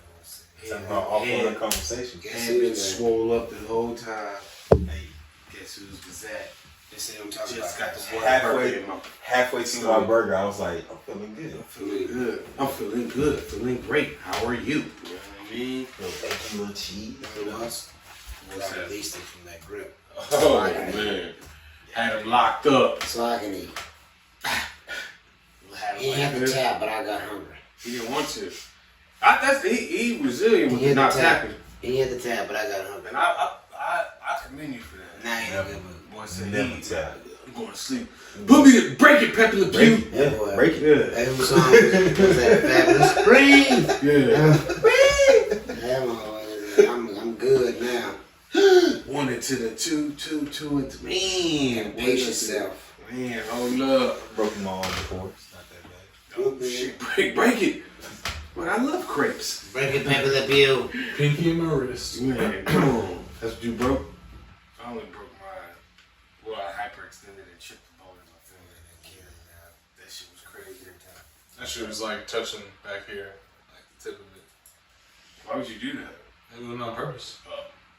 Talking about off-road conversation. Guess Hand been who's swole up the whole time. Hey, Guess who's Gazette? They say I'm talking Just about got the water in my. halfway to my burger, I was like, I'm feeling good. I'm feeling good. I'm feeling good. Feeling great. How are you? You know what I mean? Little bacon, little cheese. You know what? What's I that? released it from that grip. Oh man, had him locked up. So I can eat. Had He him had like the this. tap, but I got hungry. He didn't want to. He resilient with He had not the tap. tapping, He had the tap, but I got hungry. and I commend you for that. Now he Never. good. Boy said Never he, tap. I'm going to sleep. Put me to break it, Pepe Le Pew. That boy. Break it. Yeah, That whose song was that? Fabulous Spring. yeah. That one, I'm good now. 1 into the 2, 2, 2 into man. Pace yourself. Man, hold up. Broken my arm before. It's not that bad. Oh shit, break it. But I love crepes. Break it, Pepe Le Pew. Pinky in my wrist. Man, come on. That's what you broke? I only broke mine. Well, I hyperextended and chipped the bone in my finger. That shit was crazy every time. That shit was like touching back here, like the tip of it. Why would you do that? It wasn't on purpose.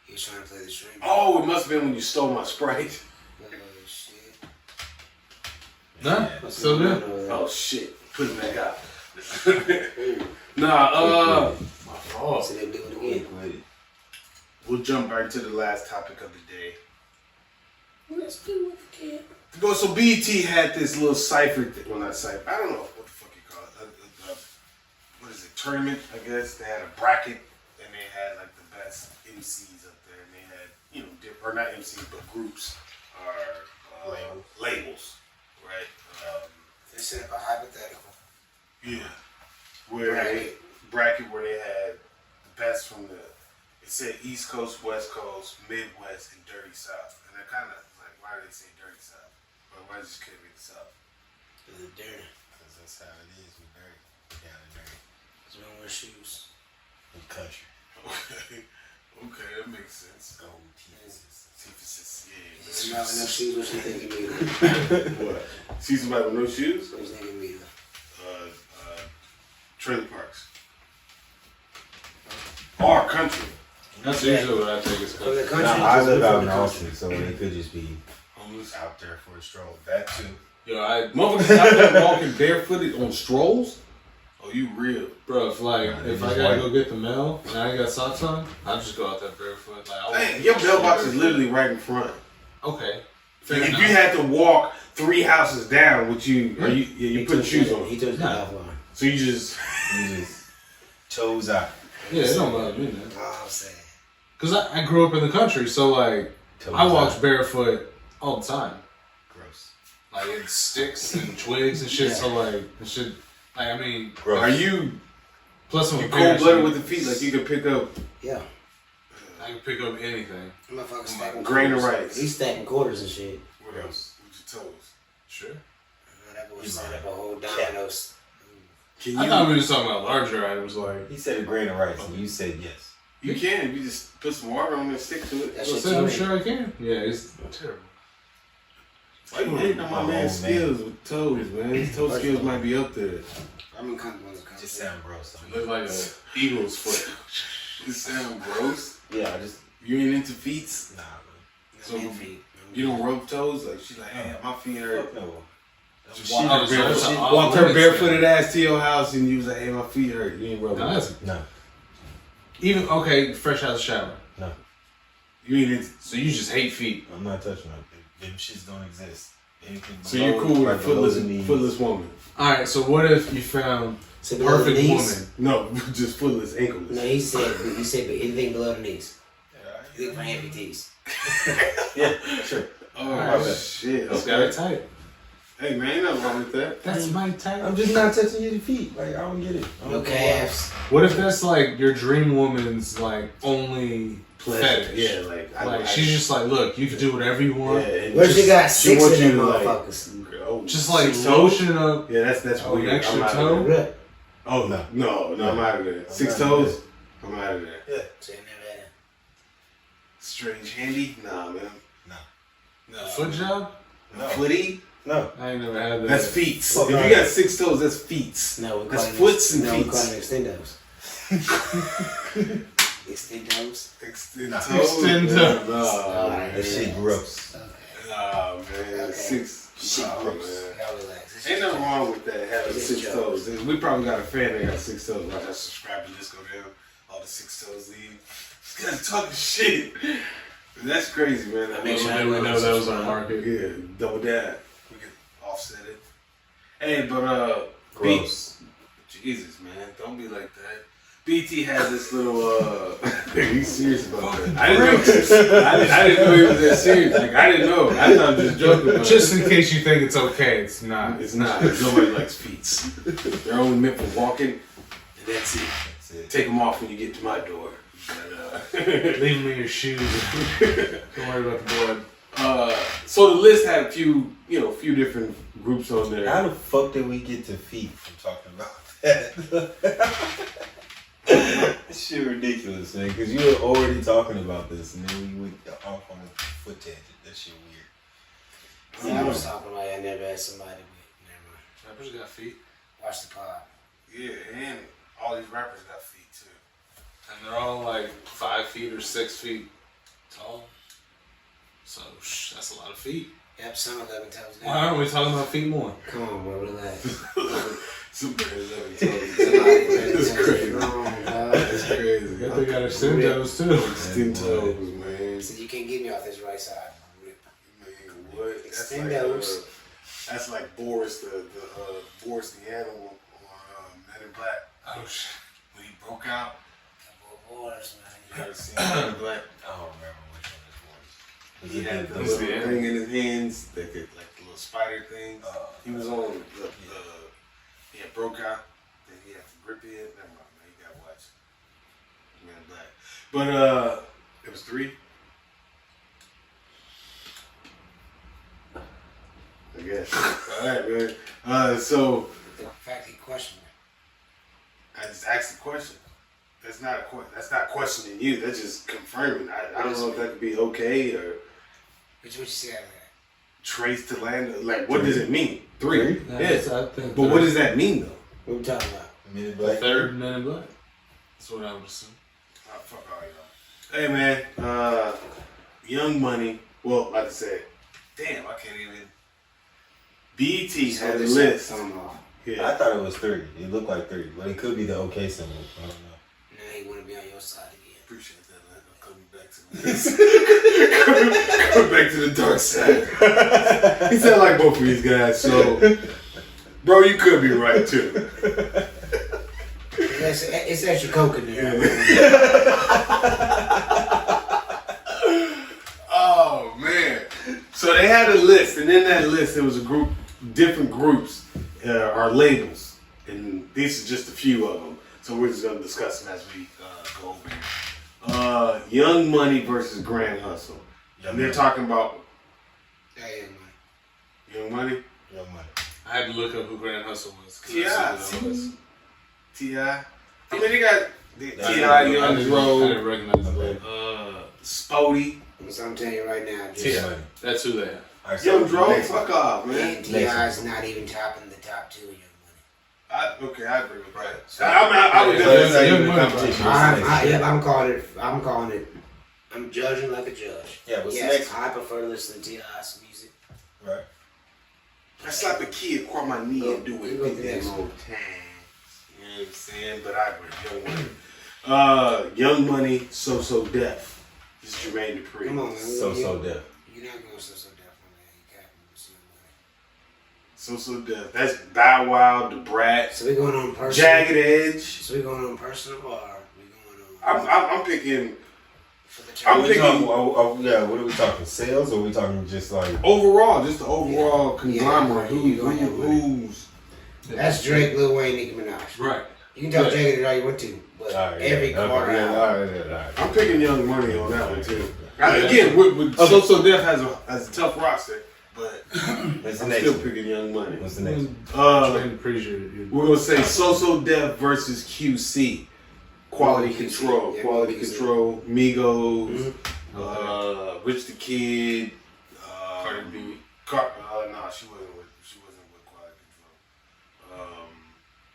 He was trying to play the string. Oh, it must have been when you stole my Sprite. Oh, shit. Nah, still good. Oh shit. Put it back out. My fault. So they do it again. We'll jump right to the last topic of the day. Let's do it again. So B.E.T. had this little cipher thing. Well, not cipher. I don't know what the fuck you call it. What is it? Tournament, I guess. They had a bracket, and they had like the best MCs up there, and they had or not MCs but groups or labels, right? They set up a hypothetical. Yeah. Where bracket where they had the best from it said East Coast, West Coast, Midwest, and Dirty South. And I kind of like, why do they say Dirty South? Or why just couldn't be the South? Is it dirty? Because that's how it is. We're dirty. We're down and dirty. Because we don't wear shoes. We're country. Okay, that makes sense. Gold teeth. If somebody with no shoes, what you think of me? What? See somebody with no shoes? What you think of me? Trailer parks. Or country. That's usually what I think is From good. the country. Now, I just live from out the in country. Austin, so it could just be Homeless. out there for a stroll. That too. Yo, Motherfuckers out there walking barefooted on strolls? Oh, you real. bro, if Nah, I just gotta white. go get the mail and I ain't got socks on, I'll just go out there barefoot. Like, Hey, your mailbox is literally right in front. okay. Like, Fair if enough. you had to walk 3 houses down, would you? Or you put shoes on? He took the Nah. off on. So you just. You just toes out. Yeah, it don't bother me, man. Oh, I'm saying. Cause I grew up in the country, so like Toes I walk out. barefoot all the time. Gross. Like it's sticks and twigs and shit. So like it should. Like I mean, Gross. Are you plus I'm cold blooded with the feet? Like you can pick up. Yeah. I can pick up anything. Motherfucker stacking Grain of quarters. rice. He's stacking quarters and shit. What else? With your toes. Sure. That boy set up a whole dominoes. Can I thought we were talking about larger items like. He said a grain of rice, and you said yes. You can. You just put some water on it and stick to it. That Well, shit so I'm too sure I can. Yeah, it's terrible. Why you hating on my man's skills with toes, man? His toe skills might be up there. I'm uncomfortable. Just sound gross. Look like a eagle's foot. It sound gross. Yeah, I just You ain't into feet? nah, So you don't rub toes? Like she's like, hey, my feet man. hurt. Fuck no. So she Oh, so that's an walked her athletic barefooted ass to your house and you was like, hey, my feet hurt. You ain't rubbing No, toes. that's No, even okay. Fresh out of the shower, no. You ain't into. so you just hate feet. I'm not touching them. Them shits don't exist. Anything So you're cool with a right below footless, the knees. footless woman? All right. So what if you found So below the perfect knees? woman? No, just footless, ankleless. No, he said but anything below the knees. Yeah, Look for amputees. yeah, sure. Oh, Okay. shit. That's got it tight. Hey, man, ain't nothing wrong with that. That's my type. I'm just not touching your feet. Like I don't get it. I don't No know calves. What if that's like your dream woman's like only fetish? Yeah, like, Like she's just like, look, you can do whatever you want. and What if you got she 6 wants of them you to, like, motherfuckers? oh, Just like 6 toes? lotion up. Yeah, that's Oh, an weird. extra I'm out toe? of there. What? Oh no, I'm out of there. I'm 6 out of toes, I'm out of there. Yeah. So you never had Strange handy? Nah, man. No. No. Foot job? No. Footy? No. I ain't never had that. That's feet. Fuck If out. you got 6 toes, that's feet. No, we That's call foots and No, we call feet. them extendos. Extend Nah. toes? Extend Nah, toes. man. That shit gross. Nah, man. Okay. 6. Shit Nah, gross. man. Y'all relax. Ain't nothing wrong with that, having It's 6 just toes. We probably got a fan that got 6 toes. Like, that subscriber list go down, all the 6 toes leave. This guy's talking shit. That's crazy, man. I make Little sure did we know that was on the market. Yeah, double that. We can offset it. Hey, but Gross. Jesus, man, don't be like that. BT has this little. He's serious about that. I didn't know he was that serious. Like I didn't know. I thought he was just joking. About Just it. in case you think it's okay, it's not. It's not. Nobody likes feet. They're only meant for walking, and that's it. That's it. Take them off when you get to my door. But, Leave them in your shoes. Don't worry about the blood. so the list had a few different groups on there. How the fuck did we get to feet from talking about that? This shit ridiculous, man. Because you were already talking about this, and then we went off on a foot tangent. That shit weird. Yeah, I was talking about I never had somebody with. Never mind. Rappers got feet. Watch the pod. Yeah, and all these rappers got feet too. And they're all like 5 feet or 6 feet tall. So that's a lot of feet. Yep, some 11 toes down. Why aren't we talking about feet more? Come on, bro, relax. Somebody 11 toes. That's crazy. That's Crazy. I think they got extendos too. 10 toes, man. So you can't get me off this right side. Man, what? Extendos. That's like Boris, the Boris the animal on Men in Black. Oh shit. When he broke out. Boys, You man. ever seen Men in Black? I don't remember which one this was. He had the That's little the animal. thing in his hands, that could, like the little spider thing. He was on the he had broke out, then he had to grip it. Never mind, man. You gotta watch Men in Black. But it was 3. I guess. Alright, man. So In fact, he questioned me. I just asked the question. That's not not questioning you. That's just confirming. I don't know if that could be okay or What you say out of that? trace to land. Like, what does it mean? 3. Yes, Yeah. I think. But what does that mean, though? What we talking about? Men in the Black. third Men in Black? That's what I would assume. Oh, fuck all y'all. Hey, man. Young Money. Well, like I said, damn, I can't even. B.E.T'S had a list. I don't know. I Yeah. thought it was 30. It looked like 30, but it could be the OK symbol. I don't know. Now he want to be on your side again. Appreciate that, man. I'm coming back to the list. coming back to the dark side. He said like both of these guys, so. Bro, you could be right, too. It's extra coke in there. Oh man! So they had a list, and in that list there was a group, different groups, or labels, and these are just a few of them. So we're just gonna discuss them as we go over here. Young Money versus Grand Hustle. And they're talking about Young Money. I had to look up who Grand Hustle was. T.I. I mean, they got T.I., I Young didn't Dro, recognize the name. Spody. So I'm telling you right now, T.I. That's who they have. Right, Young so Dro, next fuck off, man. and T.I.'s not even topping the top 2 of Young Money. I agree with that. Right. I would definitely say Young in the Money, competition. I'm calling it. I'm judging like a judge. Yeah, what's yes, next? I prefer to listen to T.I.'s music. Right. I slap a kid across my knee and do it Go 50 next. more times. You know what I'm saying? But I agree. Young Money. Young Money, So Def. This is Jermaine Dupri. Come on, man. So Def. You're not going so deaf on that. You can't So Def. That's Bow Wow, The Brat, So we going on personal. Jagged Edge. So we going on personal or we going on? I'm picking. For the I'm term. picking What are we talking? Sales, or are we talking just like? overall, just the overall conglomerate. Yeah. Who's That's Drake, Lil Wayne, Nicki Minaj. Right. You can talk Yeah. Jagged Edge all you want to, but every quarter album. I'm picking Young Money on that one too. Again, with So Def has a tough roster, but What's the I'm next still one? picking Young Money. What's the next one? Jermaine Dupri should- We're gonna say So Def versus QC. Quality Control, Yeah, Quality QC. Control, Migos, Mm-hmm. Rich the Kid, Cardi B. no, she wasn't with Quality Control.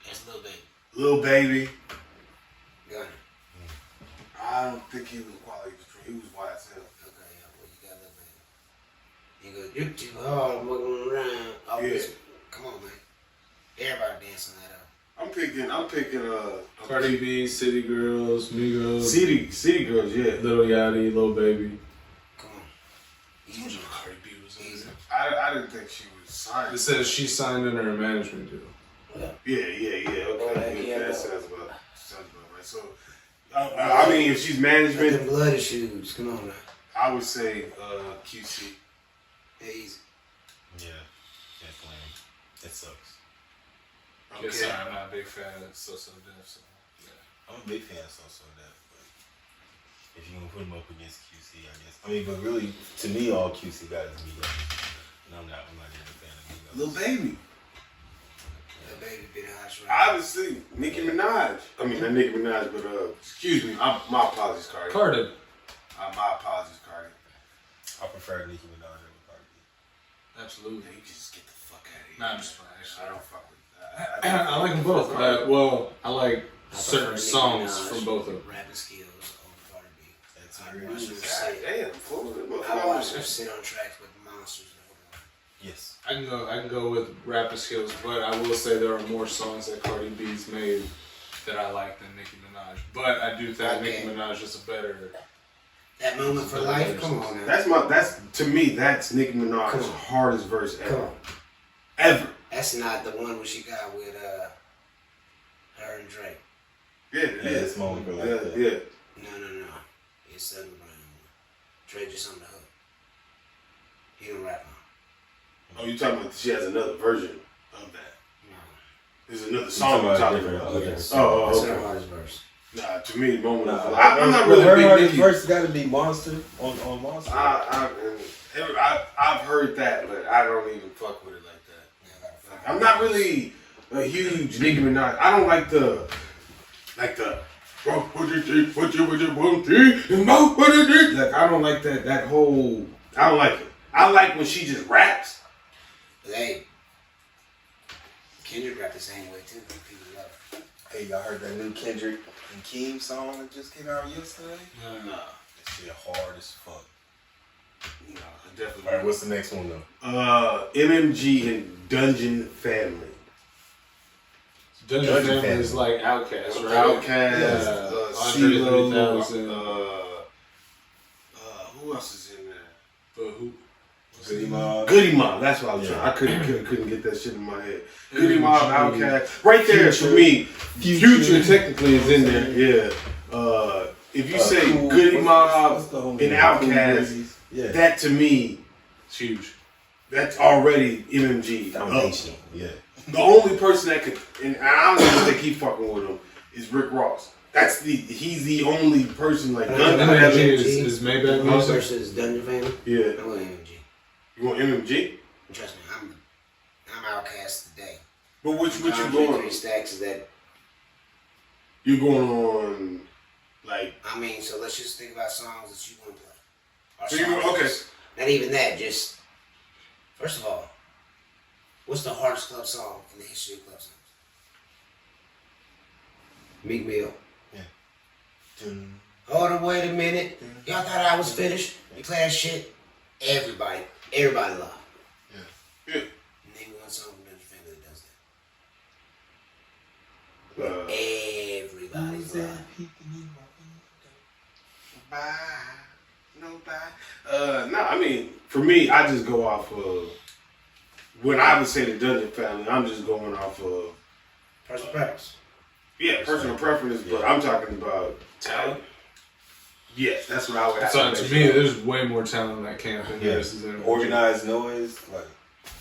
That's Lil Baby. Lil Baby, Gunna. I don't think he was Quality Control. He was YSL. Okay, yeah, well, you got Lil Baby. You go, you're too hard, I'm walking around. Oh, Yeah. Come on, man. Everybody dancing that up. I'm picking. Cardi B, City Girls, Migos, City Girls, yeah. Lil Yachty, Lil Baby. Come on. Easy. Cardi B was in Easy. there. I didn't think she was signed. It says she signed under a management deal. Yeah. Okay, Yeah. that sounds about right. So, I mean, if she's management, Like the bloody shoes. Come on now. I would say QC. Easy. Yeah, can't claim. It sucks. Okay. Sorry, I'm not a big fan of So Def. So, yeah. I'm a big fan of So Def, but if you gonna put him up against QC, I guess. I mean, but really, to me, all QC got is Migos, and I'm not even a fan of Migos. Lil Baby. Lil Baby been hot. Obviously, Nicki Minaj. I mean, not Nicki Minaj, but excuse me. My apologies, Cardi. Cardi. My apologies, Cardi. I prefer Nicki Minaj over Cardi B. Absolutely. You can just get the fuck out of here. Nah, I'm just playing. I don't fuck with. I like them both. Well, I like certain Nicki songs Minaj from both of them. Rapping skills over Cardi B. That's I agree. watch them God sit. damn, fool. I watch them sit on tracks with monsters. Yes. I can go with rapping skills, but I will say there are more songs that Cardi B's made that I like than Nicki Minaj. But I do think Nicki Minaj is a better. That moment for life. Come on now. That's to me. That's Nicki Come Minaj's on. hardest verse Come ever. on. Ever. That's not the one where she got with her and Drake. Yeah, it's moment for life. Yeah. No. It's the underground one. Drake just on the hook. He don't rap on. Oh, you talking about she has another version of that? No. There's another song you're talking about. Yes. Oh, That's okay. her hardest verse. Nah, to me, moment. Nah, I'm not really her a big hardest Nicki. verse got to be Monster on Monster. I've heard that, but I don't even fuck with it like that. I'm not really a huge Nicki Minaj. I don't like the what you want to like I don't like that whole. I don't like it. I like when she just raps. Hey, Kendrick rap the same way too. People love it. Hey, y'all heard that new Kendrick and Keem song that just came out yesterday? Nah, That shit hard as fuck. no, definitely. All right, what's the next one though? MMG and Dungeon Family. Dungeon Dungeon Family is Family. like Outkast, right? Outkast, Andre CeeLo, 3000. who else is in there? But who? Goody Mob. Goody Mob, that's what I was Yeah. trying. I couldn't get that shit in my head. Goody Mob, Outkast, right there for me. Future technically is in there. Yeah. If you say Cool. Goody Mob What's the and homie? Outkast, Yeah. that to me, It's huge. that's already MMG. Foundation. Yeah. The only person that could, and I don't know if they keep fucking with him, is Rick Ross. he's the only person like MMG is Maybach music versus Dungeon Family. Yeah. I want MMG. You want MMG? Trust me, I'm outcast today. But what you Andre going? 3 Stacks is that. You're going on like. I mean, so let's just think about songs that you want to play. Or So you songs okay? Not even that. Just first of all, what's the hardest club song in the history of club songs? Meek Mill. Hold on, wait a minute. Y'all thought I was finished? You play that shit. Everybody love. Yeah. Name one song from Dungeon Family that does that. Everybody's love. No, I mean, for me, I just go off of when I would say the Dungeon Family. I'm just going off of Personal preference. yeah, personal preference, but I'm talking about talent. Yes, that's what I would have So to to make me, sure. there's way more talent in that camp than there is in Organized noise, like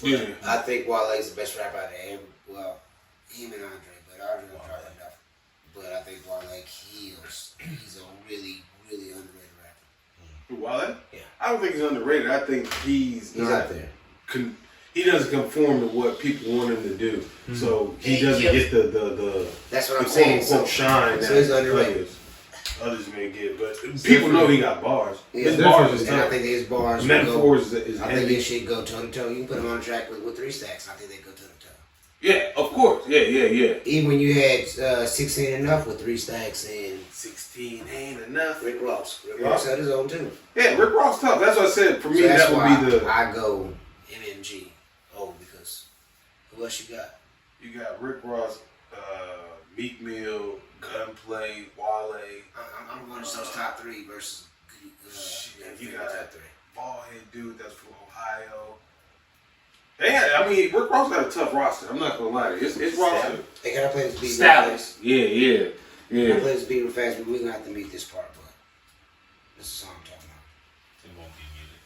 Yeah. I think Wale's the best rapper out there. Well, him and Andre, but Andre don't try enough. But I think Wale kills. He's a really, really underrated rapper. Wale? Yeah. I don't think he's underrated. I think he's not out there. He doesn't conform to what people want him to do, so he doesn't get the That's what I'm quote saying. unquote shine So that he's underrated. others may get. But people know he got bars. Yeah, His bars is and I tough. think his bars would Metaphors go. is I think heavy. his shit go toe to toe. You can put him on a track with 3 Stacks. I think they go toe to toe. Yeah, of course. Yeah. Even when you had 16 enough with 3 Stacks and 16 ain't enough. Rick Ross. Rick Yeah. Ross had his own too. Yeah, Rick Ross tough. That's what I said. For me, So that's that why would be the. I go MMG. Oh, because who else you got? You got Rick Ross, Meek Mill, Gunplay, Wale. I'm going to those top 3 versus. You got that ballhead dude that's from Ohio. I mean, Rick Ross got a tough roster. I'm not gonna lie to you. It's roster. They gotta play this beat real Stylist. fast. Yeah. Gotta play this beat real fast, but we're gonna have to meet this part. But this is the song I'm talking about. it won't be muted.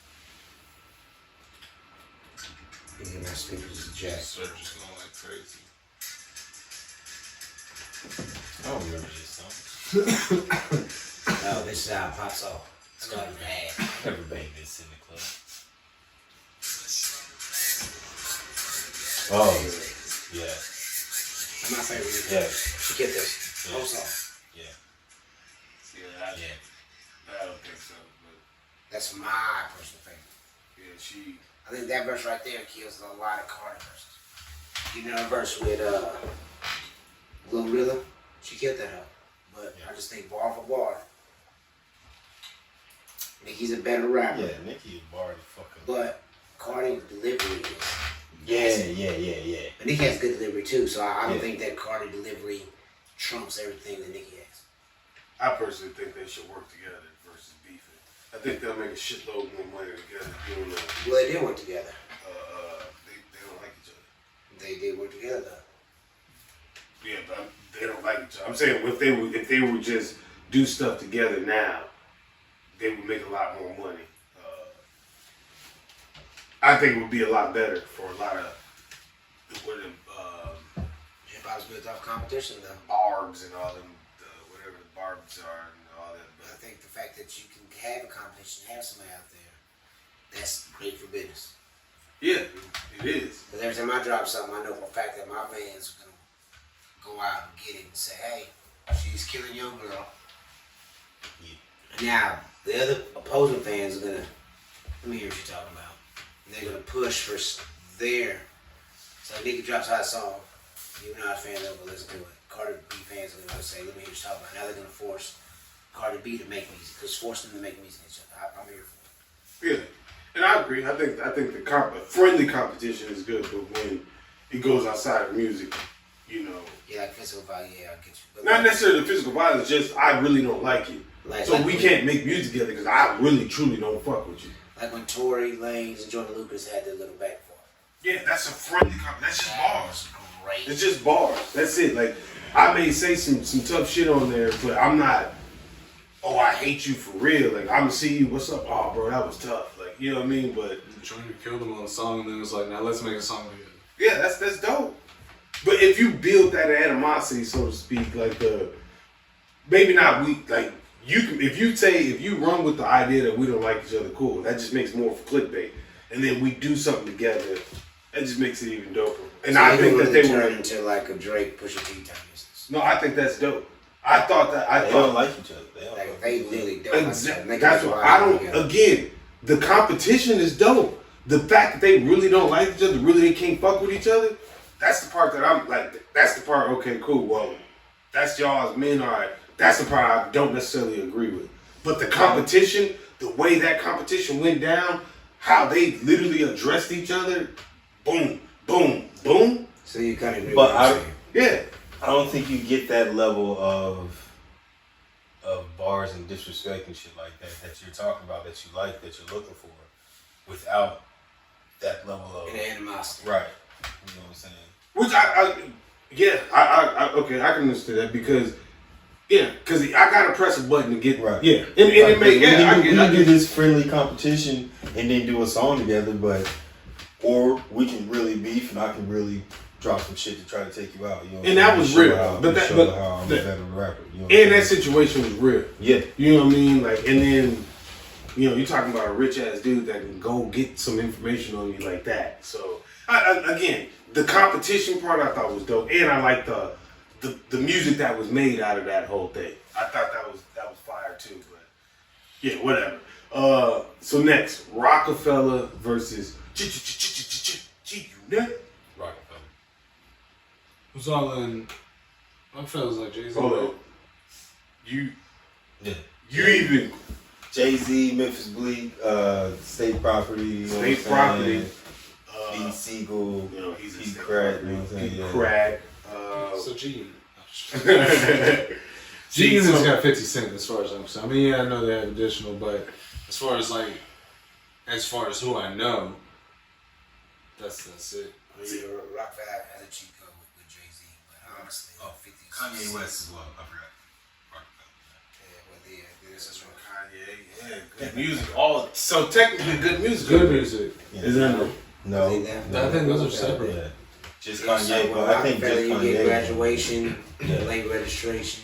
You get my speakers to jack. Search is going like crazy. I don't remember this song. Oh, this is how it pops off. It's called Bad. I've never banged this in the club. Oh, yeah. That's my favorite. Yeah. You get this. Whole song. Yeah. I don't think so. But That's my personal favorite. yeah, I think that verse right there kills a lot of Carter verses. You know, a verse with Glorilla, she killed that up. But I just think bar for bar, Nicki's a better rapper. Yeah, Nicki barred the fuck up. But Cardi's delivery is. Yeah. But Nicki has good delivery too, so I don't think that Cardi delivery trumps everything that Nicki has. I personally think they should work together versus beefing. I think they'll make a shitload more money together doing that. Well, they did work together. They don't like each other. They did work together though. Yeah, but they don't like each other. I'm saying if they would just do stuff together now, they would make a lot more money. I think it would be a lot better for a lot of Hip hop's built off competition though. barbs and all them, whatever the barbs are and all that. But I But think the fact that you can have a competition, have somebody out there, that's great for business. yeah, it is. Because every time I drop something, I know for a fact that my fans are gonna go out and get it and say, "Hey, she's killing your girl." Now the other opposing fans are gonna let me hear what you're talking about. And they're gonna push for their. So Nicki drops out a song, you're not a fan of it, let's do it. Cardi B fans are gonna say, "Let me hear what you're talking about." Now they're gonna force Cardi B to make music, because force them to make music each other. I'm here for it. Yeah, and I agree. I think the friendly competition is good, but when it goes outside of music, you know, Yeah, like physical value, yeah, I get you. But not necessarily physical violence. Just I really don't like you, so we when- can't make music together because I really truly don't fuck with you. Like when Tory Lanez and Jordan Lucas had their little back and forth. Yeah, that's a friendly competition. That's just That bars. was great. It's just bars. That's it. Like I may say some tough shit on there, but I'm not. Oh, I hate you for real. Like I'm gonna see you. What's up? Oh, bro, that was tough. Like you know what I mean? But Jordan killed him on a song, and then it's like, now let's make a song together. yeah, that's dope. But if you build that animosity, so to speak, like maybe not we like you can if you run with the idea that we don't like each other, cool. That just makes more for clickbait. And then we do something together, that just makes it even doper. And so I think that they turn were into like a Drake Pusha T type business. no, I think that's dope. I thought They don't like each other. They don't Like like they each other. really don't. exactly. That's what I don't. Together. Again, the competition is dope. The fact that they really don't like each other, really they can't fuck with each other. That's the part that I'm like. That's the part. Okay, cool. Well, that's y'all's men. All right. That's the part I don't necessarily agree with. But the competition, the way that competition went down, how they literally addressed each other, boom, boom, boom. So you kind of agree But with what I'm saying. Yeah. I don't think you get that level of bars and disrespect and shit like that you're talking about, that you like, that you're looking for, without that level of And animosity. right. You know what I'm saying? Which I okay, I can understand that because I gotta press a button to get Right. yeah, and it may we can do get this friendly competition and then do a song together, or we can really beef and I can really drop some shit to try to take you out. You know, And that was show real, how- but show that- how I'm a better rapper. You know what and I'm that saying? situation was real. Yeah. You know what I mean? Like, and then you're talking about a rich ass dude that can go get some information on you like that. So again, the competition part I thought was dope, and I like the music that was made out of that whole thing. I thought that was fire too. But yeah, whatever. So next, Rockefeller versus G-Unit. Rockefeller. Who's all in? Rockefeller's like Jay-Z. Hold on. You Yeah. even Jay-Z, Memphis Bleak, State Property, you know State what I'm Property. saying? B. Siegel, he's a Pete State Crack, Property. you know what I'm saying? Pete Yeah. Crack. So G. See, G-Unit's so- got 50 Cent as far as I'm concerned. I mean, yeah, I know they have additional, but as far as who I know, that's it. I mean, Rockefeller has a cheat code with Jay-Z, but honestly, 50 Kanye West as well, I forgot. This is from Kanye, yeah, good music. All so technically good music. Good music. Is that No, I think those are separate. Yeah. Just Yeah, Kanye, so but I think just Rockefeller, you get Kanye. graduation, late registration.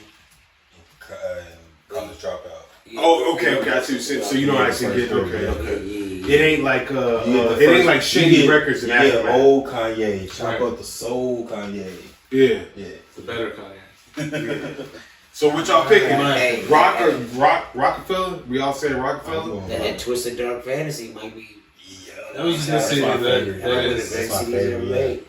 College dropout. Oh, okay. I see. So you don't actually get okay. Yeah. It ain't like You get it ain't like Shady you get- Records and you get Aftermath. old Kanye, chop Right. up the soul Kanye. Yeah. Yeah. The better Kanye. So what y'all picking? Hey, Rockefeller? We all saying Rockefeller? That Twisted Dark Fantasy might be. That was a good CD. my That favorite. is. That's my CDs favorite, ever yeah. made.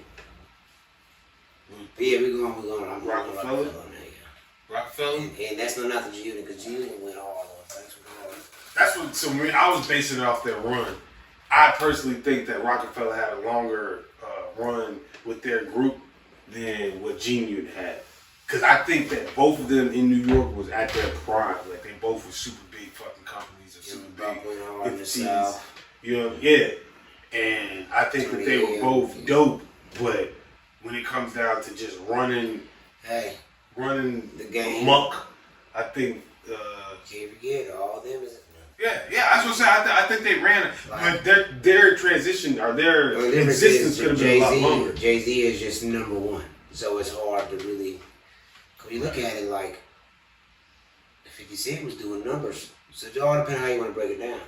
But yeah, we're going. I'm going Rockefeller? Rockefeller on that, Rockefeller? yeah. And that's not the G-Unit, because G-Unit went all over. Thanks for going. That's what. So when I was basing it off their run, I personally think that Rockefeller had a longer run with their group than what Gene Unit had. Because I think that both of them in New York was at their prime. Like they both were super big fucking companies or super big went hard in the entities. South. You know, yeah. And I think that they were both dope, but when it comes down to just running Hey, the game. amok, I think. can't forget, all them is. Yeah, that's what I'm saying. I think they ran it, but their transition or their Well, the difference existence is could have been a lot longer. Jay-Z is just number one. So it's hard to really. Cause you look at it like 50 Cent was doing numbers. So it all depends how you want to break it down.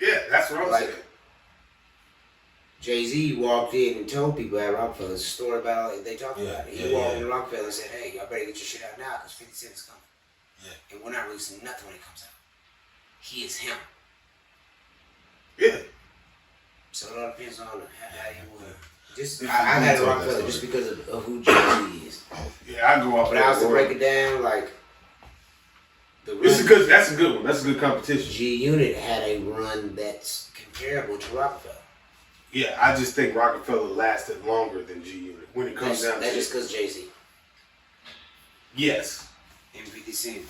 Yeah, that's what I'm Like, saying. Jay-Z walked in and told people at Rockefeller, it's a story about it, they talked Yeah, about it. He yeah, walked yeah. into Rockefeller and said, hey, y'all better get your shit out now because 50 Cent is coming. Yeah. And we're not releasing nothing when it comes out. He is him. Yeah. So it all depends on how you want to. Just, If I you got tell Rockefeller that just story. because of who Jay-Z is. Yeah, I go off But I was that. to break it down, like, the That's a good one. That's a good competition. G-Unit had a run that's comparable to Rockefeller. Yeah, I just think Rockefeller lasted longer than G Unit when it comes down to That's just because Jay-Z yes. and 50 Cent.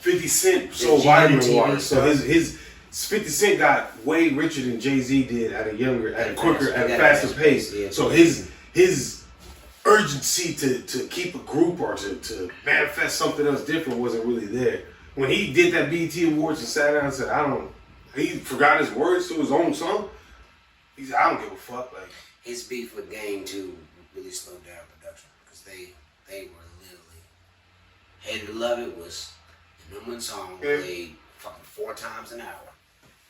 50 Cent The sold G vitamin TV water, so stuff. his 50 Cent got way richer than Jay-Z did at a quicker, at a At a faster faster pace. pace, yeah. So his urgency to keep a group or to manifest something else different wasn't really there. When he did that B.E.T. Awards and sat down and said, he forgot his words to his own song. He said, I don't give a fuck. Like, His beef with Game 2 really slowed down production because they were literally Hated to Love It was the number one song played fucking 4 times an hour.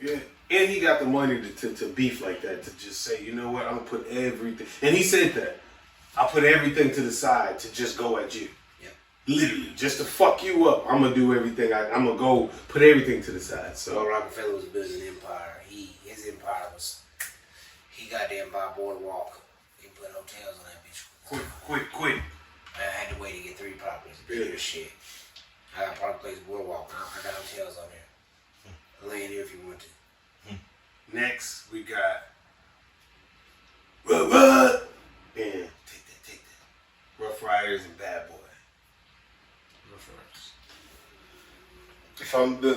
Yeah, and he got the money to beef like that, to just say, you know what, I'm gonna put everything. And he said that. I'll put everything to the side to just go at you. Yeah. Literally, just to fuck you up. I'm gonna do everything. I'm gonna go put everything to the side. So So Rockefeller was building an empire. His empire was, he goddamn bought Boardwalk. He put hotels on that bitch. quick. I had to wait to get 3 properties. Pure shit. I got Park Place Boardwalk. I got hotels on there. Land here if you want to. Next we got what? And take that. Rough Riders and Bad Boy. Rough Riders.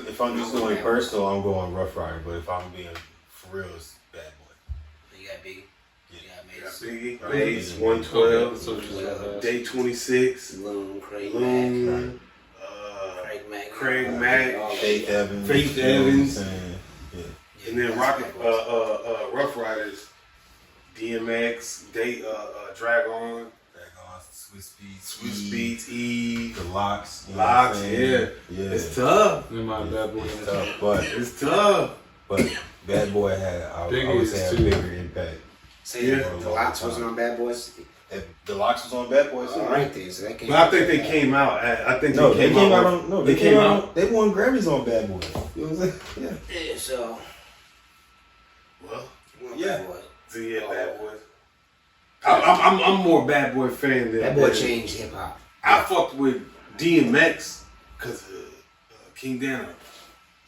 If I'm just doing personal, I'm going Rough Rider. But if I'm being for real, it's Bad Boy. You got Biggie. You got You Biggie, Right. Mace, Okay, 112, so just like Day 26, Loon, Craig Loon, Mack. Craig Mack, Faith Evans. Faith you know what I'm Evans. saying? Yeah. and then Rough Riders, DMX, Dragon, Swiss Beats, Eve, The Locks. You know Locks, what I'm saying? yeah. Yeah. It's tough. in my bad boy. It's tough, but It's tough. Bad Boy had, I Big would is say, a too. bigger impact. So Yeah. the Locks wasn't on Bad Boys. If the Locks was on Bad Boys, All right then, so that came. But I think they came out. I think no, they came out. On, no, they came out. on, they won Grammys on Bad Boys. You know what I'm saying? Yeah. Yeah, so. Well, Yeah. Bad Boy. so yeah, Bad Boys. I'm more Bad Boy fan than That boy changed hip hop. I fucked with DMX because King Dano.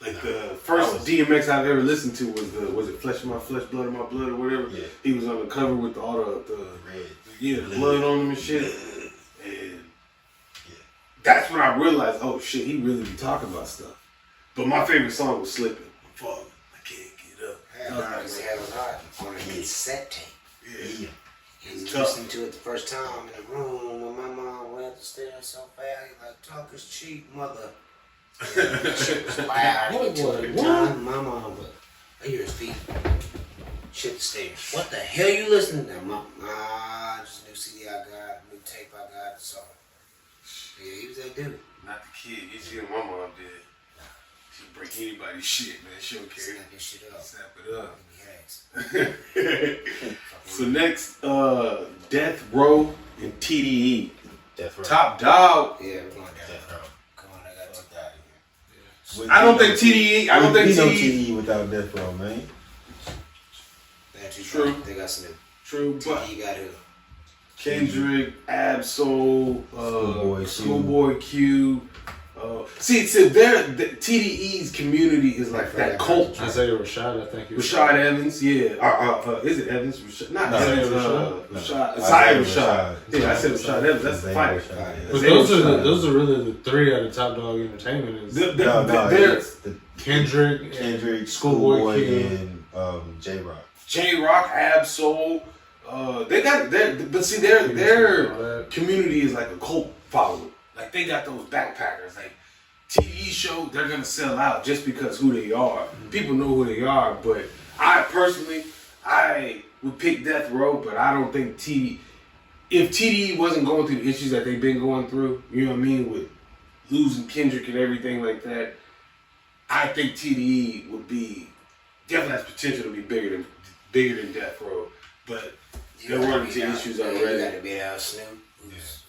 Like the first DMX I've ever listened to was it Flesh of My Flesh, Blood of My Blood or whatever. Yeah. He was on the cover with all the Red. blood on him and shit. And that's when I realized, oh shit, he really be talking about stuff. But my favorite song was Slippin'. I'm falling, I can't get up. Had a lot on a cassette tape. Yeah. And you Tough. listen to it the first time in the room when my mom went upstairs so fast, he like, talk is cheap, mother. And shit was loud. What He took was her it? time. My mom would, I hear his feet. Shit the stairs. What the hell you listening to? Just a new CD I got, new tape I got, so. Yeah, he was that dude. Not the kid. You see what my mom did. She'd break anybody's shit, man. She don't care. Snap your shit up. Snap it up. Yes. So next, Death Row and TDE. Death Row. Top dog. Yeah, we're going down. Death Row. Come on, I got to Fuck out of here. I don't think TDE. I don't think no TDE. TDE without Death Row, man. True. They got some. True, but You got to. Kendrick, Absol, Schoolboy Q. Schoolboy Q. See, the TDE's community is like that culture. Isaiah Rashad, I think. Rashad Evans, yeah. Is it Evans? Rashad, not Isaiah Evans. Rashad? Isaiah Rashad. Yeah, I said Rashad Evans. That's the Isaiah fighter. Rashad, yeah. But those are really the 3 out of Top Dog Entertainment. Is They're it's the Kendrick, Schoolboy, Q. and J Rock. J Rock, Absol. They got but see their community is like a cult following. Like they got those backpackers. Like TV show, they're gonna sell out just because who they are. People know who they are, but I personally, I would pick Death Row, but I don't think if TDE wasn't going through the issues that they've been going through, you know what I mean, with losing Kendrick and everything like that, I think TDE would be definitely has potential to be bigger than Death Row, but they're running into issues You already. got to beat out Snoop, who's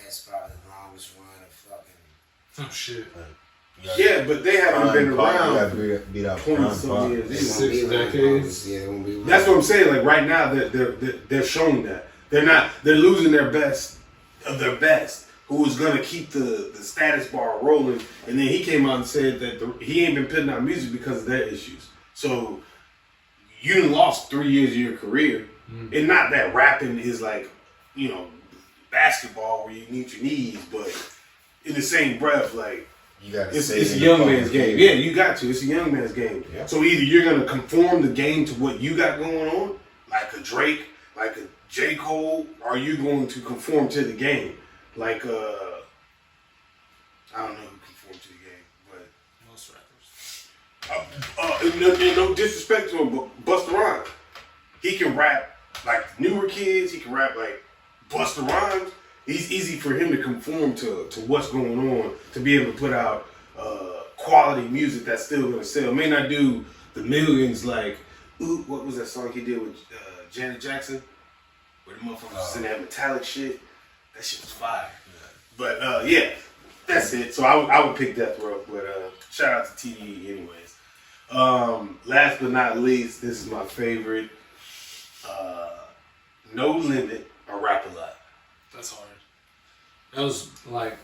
has probably the longest run of fucking. Oh shit. Yeah, but they haven't been around for You beat out 20 some years. They Six won't be around decades. Yeah, they won't be around. That's what I'm saying. Like right now, they're showing that they're losing their best of their best. Who was gonna keep the status bar rolling? And then he came out and said that he ain't been putting out music because of their issues. So you done lost 3 years of your career, and not that rapping is like basketball where you need your knees, but in the same breath, like. You gotta It's stay a in young the man's game. Yeah, you got to. It's a young man's game. Yeah. So either you're gonna conform the game to what you got going on, like a Drake, like a J. Cole, or are you going to conform to the game? Like I don't know who conforms to the game, but Most rappers. and no disrespect to him, but Busta Rhymes, he can rap like the newer kids. He can rap like Busta Rhymes. It's easy for him to conform to what's going on, to be able to put out quality music that's still gonna sell. May not do the millions like, what was that song he did with Janet Jackson? Where the motherfuckers was in that metallic shit. That shit was fire. Yeah. But yeah, that's it. So I would pick Death Row. But shout out to TDE anyways. Last but not least, this is my favorite. No Limit or Rap a Lot. That's hard. That was like,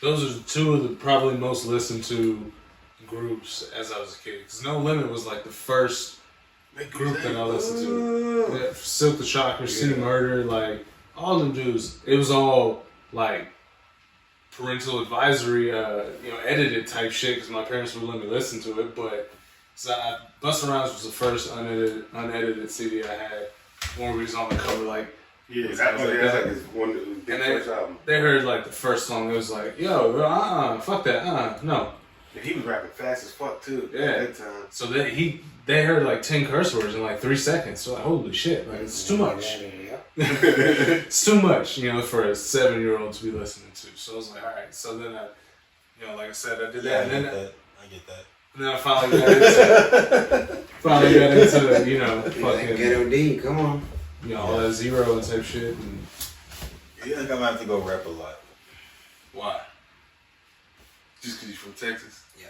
those are two of the probably most listened to groups as I was a kid. Because No Limit was like the first group that I listened to. Yeah, Silk the Shocker, C Murder, like all them dudes. It was all like parental advisory, edited type shit because my parents would let me listen to it. But Busta Rhymes was the first unedited CD I had. One reason on the cover, like. Yeah, that's like his one big first album. They heard like the first song, it was like, yo, fuck that, no. And he was rapping fast as fuck too. Yeah. At that time. So they heard like 10 curse words in like 3 seconds. So like, holy shit, like it's too much. It's too much, for a 7-year-old to be listening to. So I was like, all right. So then I, like I said, I did that. I get that. And then I finally got into, fucking Ghetto D, come on. All that Zero and type shit. And I think I'm gonna have to go Rap a Lot. why? Just because he's from Texas. Yeah.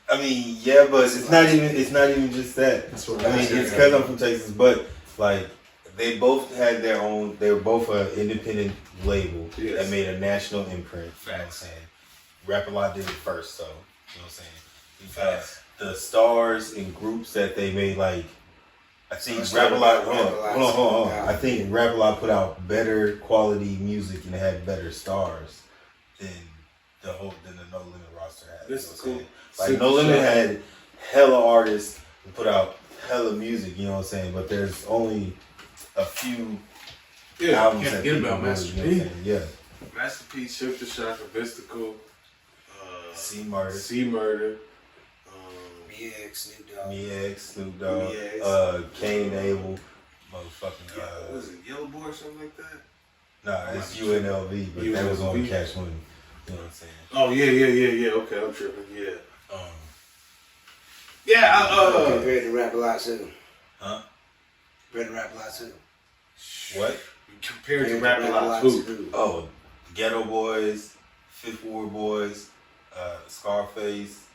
I mean, yeah, but it's not even just that. That's what I mean, it's because I'm from Texas, but like they both had their own. They were both an independent label that made a national imprint. You know what I'm saying? Rap a Lot did it first, so you know what I'm saying. We've had the stars and groups that they made, like I think Rap a Lot. Hold on. I think Rap a Lot put out better quality music and had better stars than the No Limit roster had. This is cool. Like No Limit had hella artists and put out hella music. You know what I'm saying? But there's only a few albums can't that forget people about really, Master you know what I'm saying? Yeah. Master P, Silk the Shocker, Mystical, C Murder. C Murder. Snoop Dogg, Cain and Abel, motherfucking. Was it Yellow Boy or something like that? Nah, it's UNLV, but that was on Cash Money. You know what I'm saying? Oh yeah. Okay, I'm tripping. Yeah. Compared to Rap a Lot too. Huh? Compared to Rap a Lot too. What? Compared to Rap a Lot too. Oh, Ghetto Boys, Fifth Ward Boys, Scarface.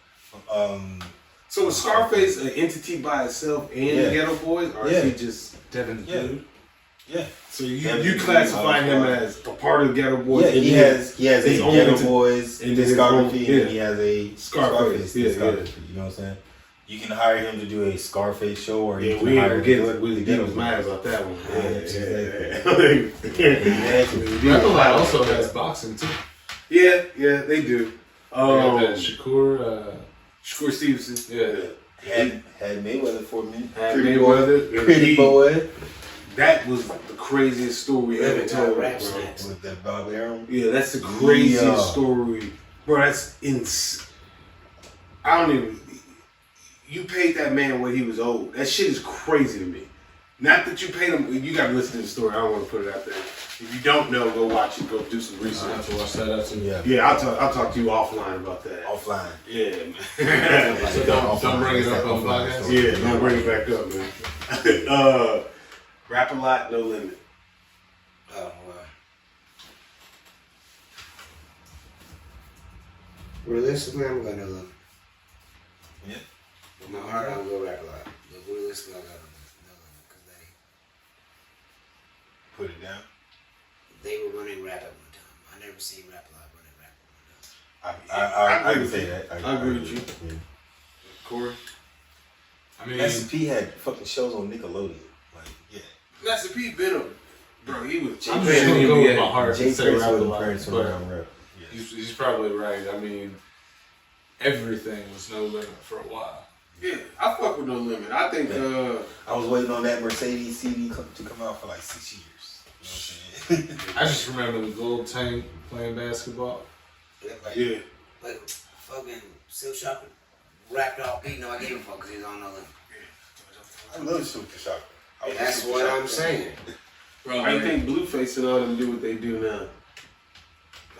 So was Scarface an entity by itself and Ghetto Boys, or is he just Devin's dude? Yeah. So you classify him as a part of Ghetto Boys? Yeah, he has a Ghetto Boys discography, and he has a Scarface discography. You know what I'm saying? You can hire him to do a Scarface show, or you can hire him to do it. Willie D was mad about that one. Rap a Lot also has boxing too. Yeah, they do. Shakur Stevenson. Yeah. Had Mayweather for a minute. Pretty boy. That was the craziest story ever told, bro. With that Bob Arum. Yeah, that's the craziest story, bro. That's insane. I don't even. You paid that man when he was old. That shit is crazy to me. Not that you paid him. You got to listen to the story. I don't want to put it out there. If you don't know, go watch it. Go do some research. I have to watch that out too. Yeah. I'll talk to you offline about that. Offline. Yeah, man. So don't bring it up on the podcast. Yeah, don't bring it back up, man. Rap a Lot, No Limit. Oh wow. Realistically, I'm going to No Limit. Yeah. With my heart, I'm going to Rap a Lot. But realistically, I got No Limit because they put it down. They were running rap at one time. I never seen Rap a Lot running rap at one time. I can say that. I agree with you. Yeah. Corey? I mean, Master P had fucking shows on Nickelodeon. Like, yeah. Master P been bro, he was. I'm just gonna go with my heart and say Prince Rap a was Lot, Prince but around rap. he's probably right. I mean, everything was No Limit for a while. Yeah, I fuck with No Limit. I think. I was waiting on that Mercedes CD to come out for like 6 years. You know what I'm saying? I just remember the gold tank playing basketball. Yeah. But fucking Silk Shocker rapped off beat. No, I gave a fuck because he's on No Limit. I love Silk the Shocker. That's what I'm saying. Bro, Why do you think Blueface and all them do what they do now?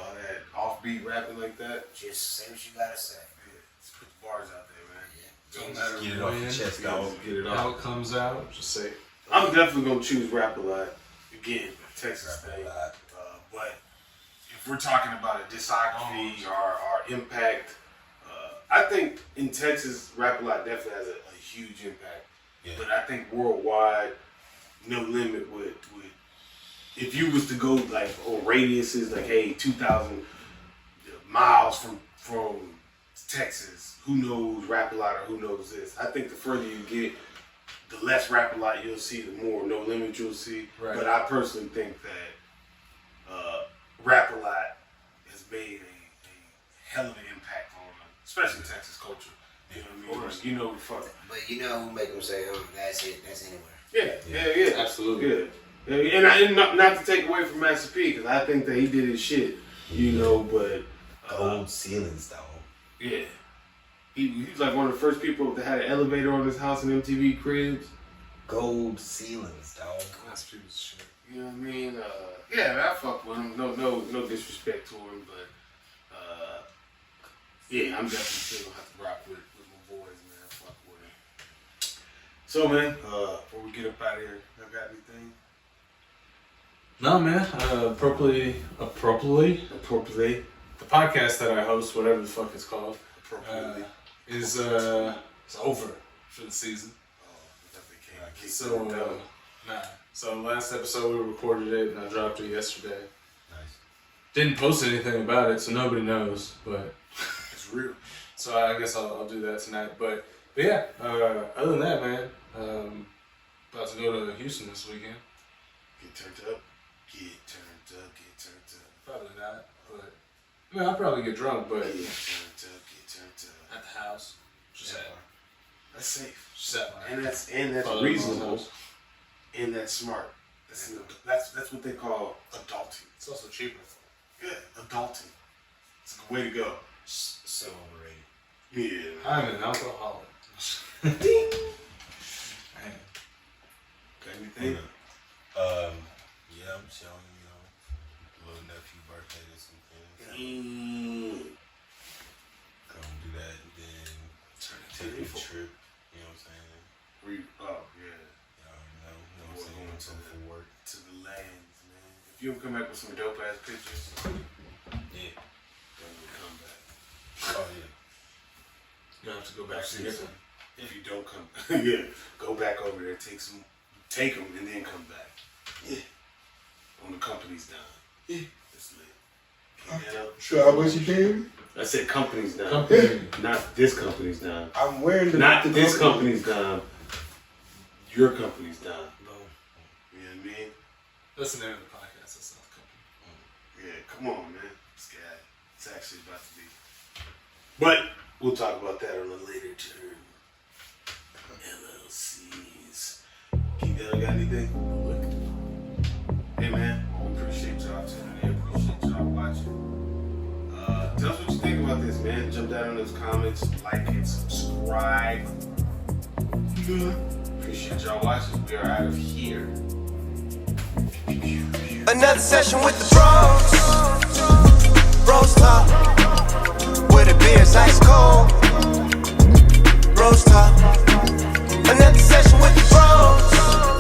All that offbeat rapping like that. Just say what you gotta say. Yeah, just put the bars out there, man. Don't Just matter get it off your when, chest, dog. Get it how off. it comes out, just say it. I'm definitely gonna choose Rap a Lot again, Texas Rap a thing. Lot. But if we're talking about a discography or impact, I think in Texas, Rap a Lot definitely has a huge impact. Yeah. But I think worldwide, No Limit would if you was to go like on radiuses like, hey, 2,000 miles from Texas, who knows Rap a Lot or who knows this? I think the further you get, the less Rap a Lot you'll see, the more No Limit you'll see. Right. But I personally think that Rap a Lot has made a hell of an impact on, especially Texas culture. You know what I mean? Like, you know, fuck. But you know who make them say, oh, that's it, that's anywhere. Yeah. Absolutely. Yeah. And not to take away from Master P, because I think that he did his shit, you know, but Gold ceilings, dog. yeah. He was like one of the first people that had an elevator on his house in MTV Cribs. Gold ceilings, dog. That's people's shit. You know what I mean? Yeah, man, I fuck with him. No disrespect to him, but yeah, I'm definitely still gonna have to rock with my boys, man. I fuck with him. So, man, before we get up out of here, y'all got anything? No, man. Appropriately, the podcast that I host, whatever the fuck it's called, is over for the season. So, So last episode we recorded it and I dropped it yesterday. Nice. Didn't post anything about it, so nobody knows, but It's real. so I guess I'll do that tonight. But yeah, other than that, man, about to go to Houston this weekend. Get turned up. Get turned up. Get turned up. Probably not, but I mean, I'll probably get drunk, but Get turned up. Get turned up. at the house, just at That's safe. just at my And that's father-in-law's reasonable. house. And that's smart. That's what they call adulting. It's also cheaper. Yeah, adulting. It's a good way to go. So overrated. Yeah. I'm an alcoholic. Got anything? Yeah, I'm showing, you know, little nephew birthday this weekend. Gonna do that and then take a trip, you know what I'm saying? Oh, yeah. You know what I'm saying? Going for work. To the lands, man. If you don't come back with some dope ass pictures, Yeah. then we'll come back. Oh, yeah. You have to go back to get them. If you don't come, yeah, go back over there, take them, and then come back. Yeah. On the company's dime. Yeah. That's lit. You know? Sure, how much you paying? I said company's dime. Company. Not this company's dime. I'm wearing the Not the this company's dime. Your company's dime. Boom. You know what I mean? That's the name of the podcast. That's not the company. Yeah, come on, man. This guy, it's actually about to be. But we'll talk about that on a later term. LLCs. Y'all got anything? Hey, man. We appreciate y'all tuning in. Appreciate y'all watching. Tell us what you think about this, man. Jump down in those comments, like and subscribe. Appreciate y'all watching. We are out of here. Another session with the bros. BrosTalk. Where the beer's ice cold. BrosTalk. Another session with the bros.